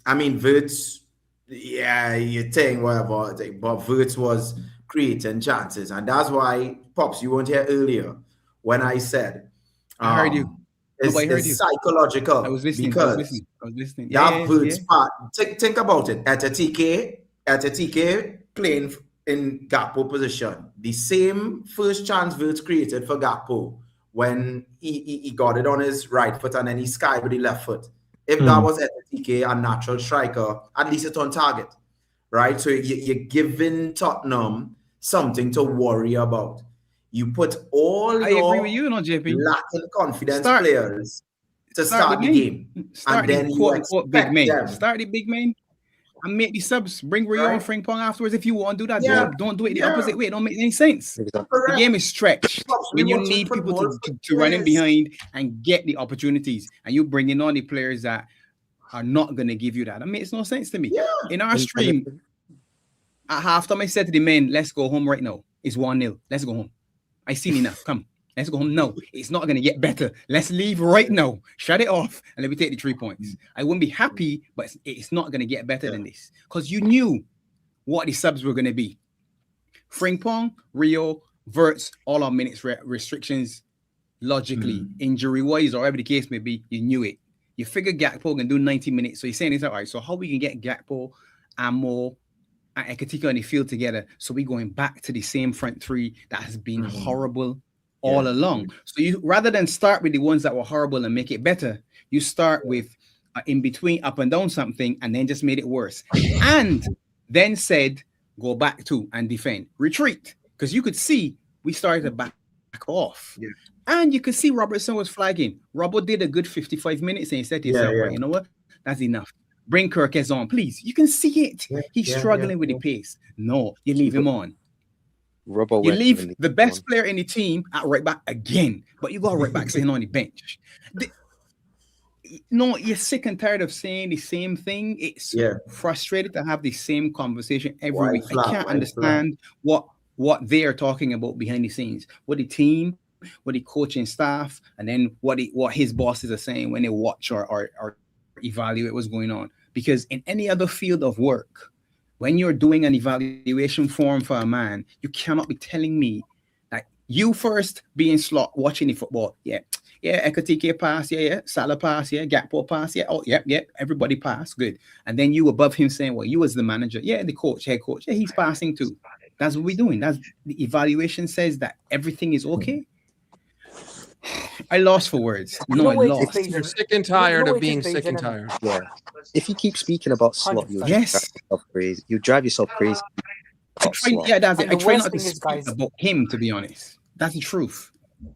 yeah, you think whatever, but Wirtz was creating chances, and that's why, Pops, you weren't here earlier when I said, I heard you. It's psychological. I was listening. Because I was listening. That Wirtz part. Think about it. At a TK playing in Gakpo position, the same first chance Wirtz created for Gakpo when he got it on his right foot and then he skied with the left foot. If that was TK, a natural striker, at least it's on target, right? So you're giving Tottenham something to worry about. You put all your agree with you, JP. lacking confidence players to start the game. Start and then the you quote big man. them. Start the big man and make the subs. Bring Rio and Frank Pong afterwards if you want to do that. Don't do it the opposite way. It don't make any sense. The game is stretched when you need people to run in behind and get the opportunities, and you bring in all the players that are not going to give you that. It makes no sense to me. In our stream, at halftime, I said to the men, let's go home right now. It's 1-0. Let's go home. I seen enough. Come. Let's go home. No, it's not going to get better. Let's leave right now. Shut it off and let me take the 3 points. I wouldn't be happy, but it's not going to get better than this because you knew what the subs were going to be. Frimpong, Rio, Wirtz, all our minutes restrictions, logically, injury-wise, or whatever the case may be, you knew it. You figure Gakpo can do 90 minutes. So you're saying, all right, so how we can get Gakpo, Amo, and Ekitike on the field together so we're going back to the same front three that has been horrible all along. So you rather than start with the ones that were horrible and make it better, you start with in between up and down something and then just made it worse. And then said, go back to and defend. Retreat. Because you could see we started to back off. Yeah. And you could see Robertson was flagging. Robbo did a good 55 minutes and he said to himself, right, you know what? That's enough. Bring Kirkes on, please. You can see it. He's struggling with the pace. No, you leave him on. Robbo you leave the best player in the team at right back again, but you got right back sitting on the bench. No, you're sick and tired of saying the same thing. It's frustrated to have the same conversation every week. I can't understand what they are talking about behind the scenes. What the team, what the coaching staff, and then what his bosses are saying when they watch or evaluate what's going on. Because in any other field of work, when you're doing an evaluation form for a man, you cannot be telling me that you first being Slot watching the football. Ekitike pass, Salah pass, Gakpo pass, everybody pass, good. And then you above him saying, well, you as the manager, the coach, head coach, he's passing too. That's what we're doing. That's the evaluation says that everything is okay. I lost for words. No, I lost. You're sick and tired of being sick and tired. Yeah. If you keep speaking about Slot, you drive yourself crazy. That's it. I try not to speak about him, to be honest. That's the truth.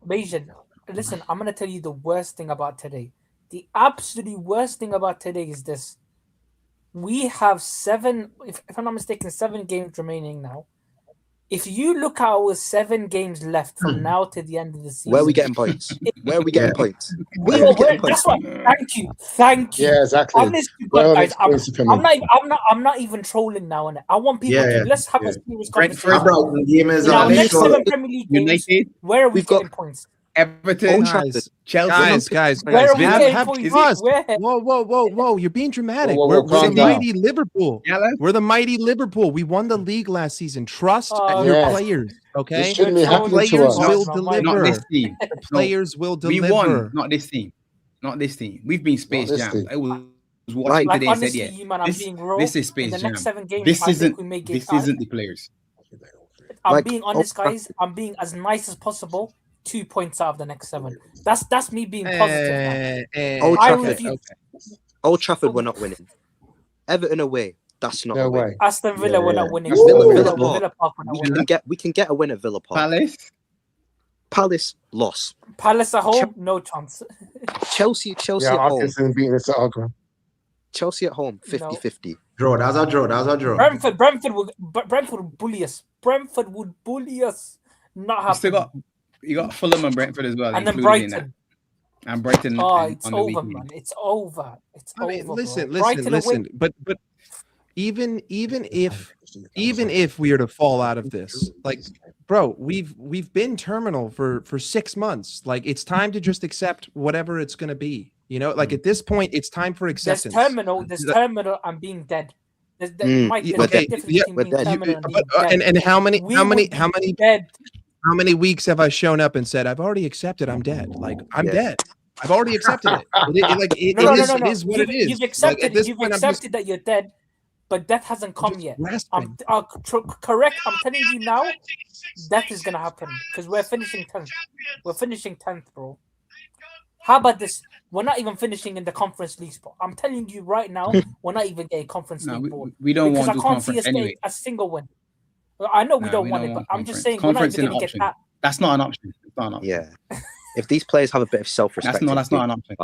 Bayesian, listen, I'm gonna tell you the worst thing about today. The absolutely worst thing about today is this. We have 7, if I'm not mistaken, 7 games remaining now. If you look at our 7 games left from now to the end of the season, where are we getting points? Where are we getting points? Thank you. Yeah, exactly. Honest to God, guys, I'm not even trolling now. And I want people to let's have a serious conversation. Brentford, game is Now, on. next 7 Premier League games, where are we getting points? Everton, Chelsea, guys, where are we getting have points? trust. Where? Whoa! You're being dramatic. Whoa, we're the down. mighty Liverpool. We're the mighty Liverpool. We won the league last season. Trust your players. Okay, This shouldn't be happening players to us. will deliver. Not this team. The players will deliver. We won. Not this team. Not this team. We've been Space Jam. I was watching today and said, honestly, man, I'm being real. This is Space in the Jam. next 7 games, This I isn't. think we may get This isn't the players. I'm being honest, guys. I'm being as nice as possible. 2 points out of the next 7. That's me being positive. Old Trafford, we're not winning. Everton away, that's not a win. Aston Villa, we're not winning. Villa Park. We can get a win at Villa Park. Palace loss. Palace at home, no chance. Chelsea at home. Beating us at Chelsea at home, 50-50. Draw. That's our draw. Brentford would bully us. Brentford would bully us. Not happen. You got Fulham and Brentford as well, and then Brighton. And Brighton. Oh, it's over, man. It's over. It's over. Listen. But even if we are to fall out of this, like, bro, we've been terminal for 6 months. Like, it's time to just accept whatever it's gonna be. You know, like at this point, it's time for acceptance. There's terminal and being dead. Mike, and how many dead? How many weeks have I shown up and said, I've already accepted I'm dead? Like, I'm dead. I've already accepted it. It is what it is. You've accepted that you're dead, but death hasn't come yet. Correct. I'm telling you now, death is going to happen because we're finishing 10th. We're finishing 10th, bro. How about this? We're not even finishing in the Conference League spot. I'm telling you right now, we're not even getting Conference League board. We don't want to because I can't see us getting a single win. I know we don't want it, but I'm just saying we're not even going to get that. That's not an option. It's not an option. Yeah. If these players have a bit of self-respect, that's not an option.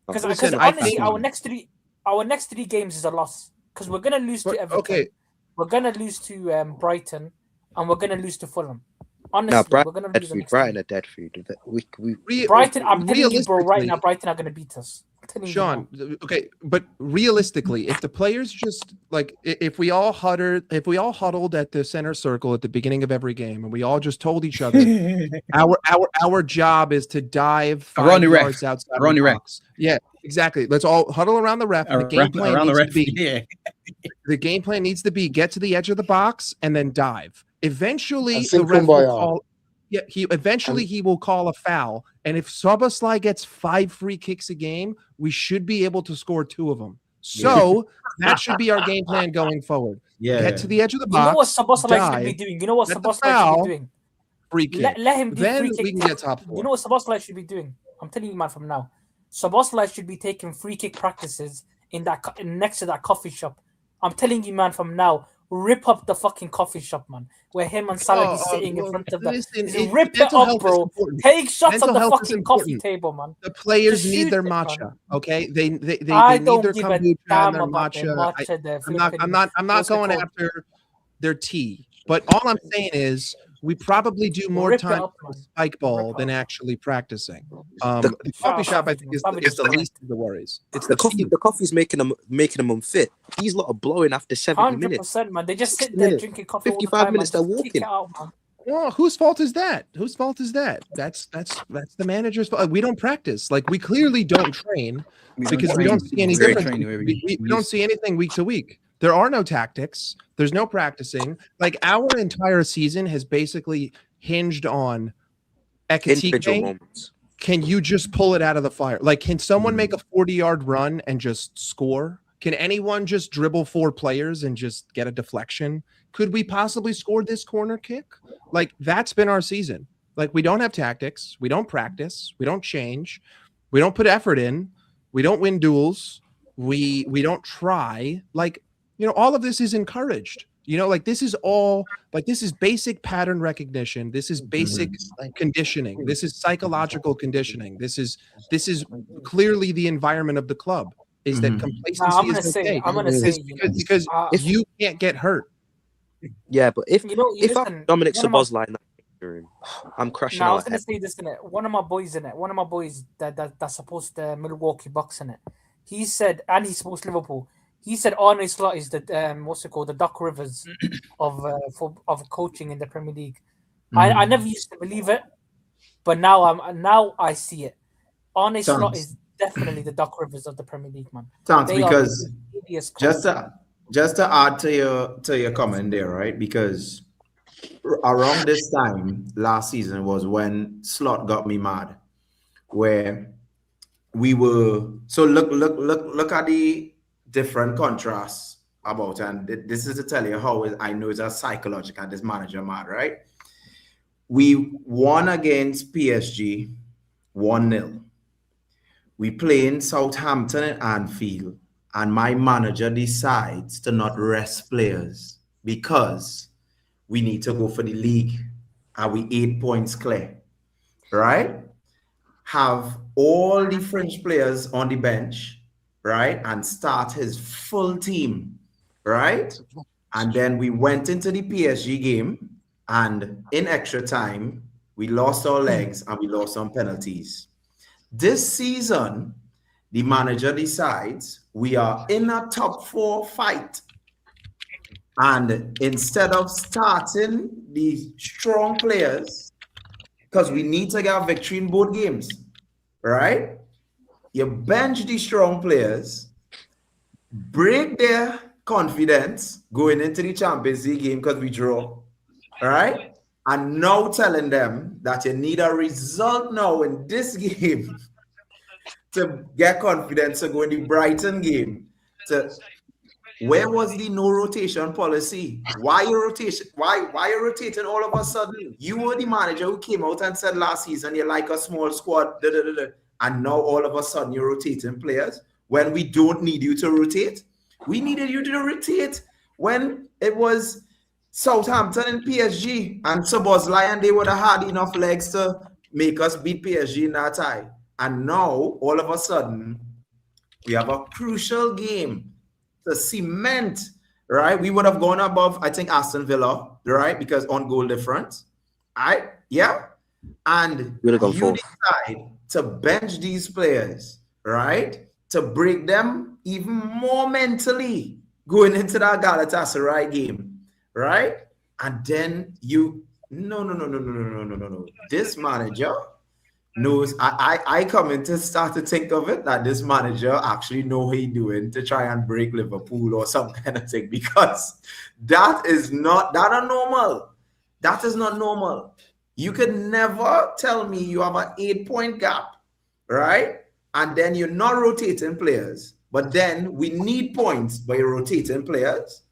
Because honestly, our next 3 games is a loss. Because we're going to lose to Everton. Okay. We're going to lose to Brighton, and we're going to lose to Fulham. Honestly, we're going to lose. Brighton are dead food. Brighton, I'm telling you, bro, right now, Brighton are going to beat us. Sean, okay, but realistically, if the players just like if we all huddled at the center circle at the beginning of every game and we all just told each other our job is to dive 5 yards outside the box. Yeah, exactly. Let's all huddle around the ref. The game plan needs to be get to the edge of the box and then dive. Eventually the ref will call. Yeah, he will call a foul, and if Szoboszlai gets 5 free kicks a game, we should be able to score 2 of them. So that should be our game plan going forward. Get to the edge of the box. You know what Szoboszlai should be doing? You know what Szoboszlai should be doing? Free kick. Let him do then free kick. We can get top 4. You know what Szoboszlai should be doing? I'm telling you, man, from now. Szoboszlai should be taking free kick practices in that next to that coffee shop. I'm telling you, man, from now. Rip up the fucking coffee shop, man. Where him and Salah is sitting in front of them. Rip it up, bro. Take shots at the fucking coffee table, man. The players need their matcha, okay? They need their kombucha and their matcha. I'm not going after their tea. But all I'm saying is we probably do more time with spike ball than actually practicing. The coffee shop, I think, is the least of the worries. It's the coffee. The coffee's making them unfit. These lot are blowing after 70 minutes. 100%, man. They just sit there drinking coffee. 55 minutes, they're walking. Well, whose fault is that? Whose fault is that? That's the manager's fault. We don't practice. Like, we clearly don't train because we don't see any difference. We don't see anything week to week. There are no tactics. There's no practicing. Like, our entire season has basically hinged on individual moments. Can you just pull it out of the fire? Like, can someone make a 40-yard run and just score? Can anyone just dribble 4 players and just get a deflection? Could we possibly score this corner kick? Like, that's been our season. Like, we don't have tactics. We don't practice. We don't change. We don't put effort in. We don't win duels. We don't try. Like, you know, all of this is encouraged. You know, like this is all like this is basic pattern recognition. This is basic conditioning. This is psychological conditioning. This is clearly the environment of the club is that complacency is okay. I'm gonna say because if you can't get hurt. Yeah, but if listen, I'm Dominic Szoboszlai in that room, I'm crashing I out. was gonna say this in it. One of my boys that supports the Milwaukee Bucks in it. He said, and he supports Liverpool. He said Arne Slot is the what's it called, the Doc Rivers of coaching in the Premier League. I never used to believe it, but now I see it. Arne Slot is definitely the Doc Rivers of the Premier League, man. Because just to add to your comment there, right? Because around this time last season was when Slot got me mad, where we were look at the different contrasts about, and this is to tell you how I know it's a psychological this manager mad, right? We won against PSG 1-0. We play in Southampton at Anfield, and my manager decides to not rest players because we need to go for the league, and we 8 points clear, right? Have all the French players on the bench, right? And start his full team, right? And then we went into the PSG game, and in extra time, we lost our legs and we lost some penalties. This season, the manager decides we are in a top 4 fight. And instead of starting the strong players, because we need to get a victory in both games, right? You bench the strong players, break their confidence going into the Champions League game because we draw, right? And now telling them that you need a result now in this game to get confidence to go in the Brighton game. Where was the no rotation policy? Why you rotation? Why you rotating all of a sudden? You were the manager who came out and said last season you like a small squad, and now all of a sudden you're rotating players when we don't need you to rotate. We needed you to rotate when it was Southampton and PSG and Szoboszlai, and they would have had enough legs to make us beat PSG in that tie. And now all of a sudden we have a crucial game to cement, right? We would have gone above, I think, Aston Villa, right? Because on goal difference, right? Yeah. And you decide to bench these players, right? To break them even more mentally going into that Galatasaray game, right? And then you, no. This manager knows, I come in to start to think of it that this manager actually know what he's doing to try and break Liverpool or some kind of thing, because that is not normal. That is not normal. You can never tell me you have an 8-point gap, right? And then you're not rotating players, but then we need points, but you're rotating players.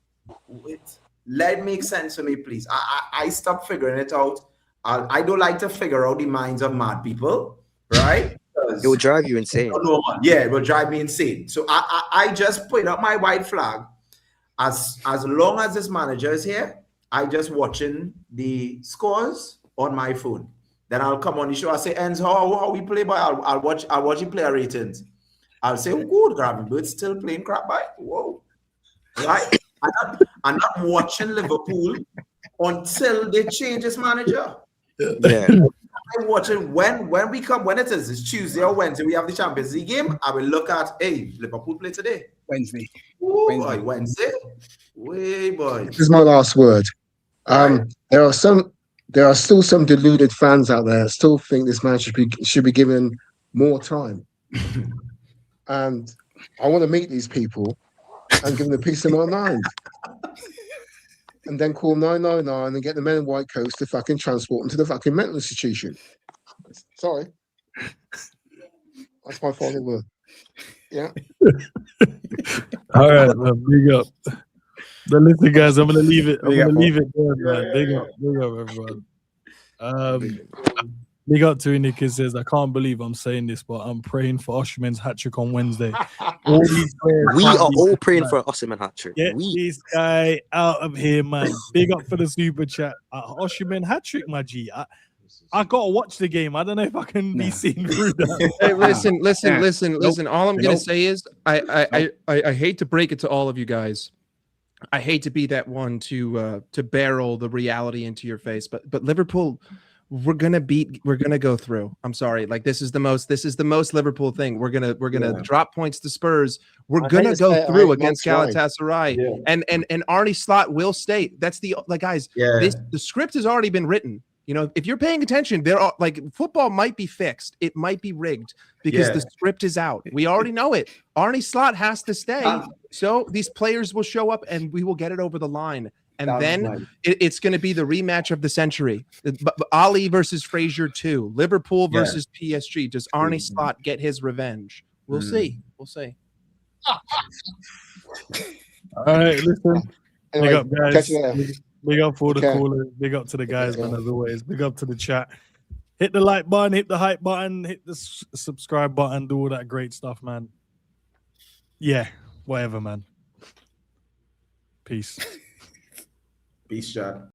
Let it make sense for me, please. I stopped figuring it out. I don't like to figure out the minds of mad people, right? It will drive you insane. Yeah, it will drive me insane. So I just put up my white flag. As long as this manager is here, I just watching the scores on my phone. Then I'll come on the show. I say, Enzo, how we play, but I'll watch the player ratings. I'll say, oh, good, Gravenberg still playing crap by. Whoa, right? I'm not watching Liverpool until they change this manager. Yeah. I watch it when it is, it's Tuesday or Wednesday, we have the Champions League game. I will look at, hey, Liverpool play today. Wednesday. Boy, Wednesday. Way, boy. This is my last word. There are still some deluded fans out there that still think this man should be given more time. And I want to meet these people and give them a piece of my mind. And then call 999 and get the men in white coats to fucking transport them to the fucking mental institution. Sorry. That's my final word. Yeah. All right, man, big up. But listen, guys, I'm gonna leave it. I'm gonna leave it there, man. Big up, everyone. Big up to Nick. It says, I can't believe I'm saying this, but I'm praying for Osimhen's hat-trick on Wednesday. All these players We can't are be all praying man. for an Osimhen hat-trick. Get this guy out of here, man. Big up for the super chat. Osimhen hat-trick, my G. I got to watch the game. I don't know if I can be seen through that. Hey, listen. All I'm going to say is I hate to break it to all of you guys. I hate to be that one to barrel the reality into your face, but Liverpool, we're gonna go through. I'm sorry, like this is the most Liverpool thing. We're gonna drop points to Spurs. We're gonna go through against Galatasaray, and Arne Slot will stay. That's the guys. The script has already been written. You know, if you're paying attention, there are football might be fixed. It might be rigged because the script is out. We already know it. Arne Slot has to stay. So these players will show up and we will get it over the line. And then it's going to be the rematch of the century. Ali versus Frazier 2. Liverpool versus PSG. Does Arne Slot get his revenge? We'll see. We'll see. All right, listen. Anyway, big up, guys. catch you later. Big up for the callers. Big up to the guys, man, as always. Big up to the chat. Hit the like button, hit the hype button, hit the subscribe button, do all that great stuff, man. Yeah, whatever, man. Peace. Peace, Chad.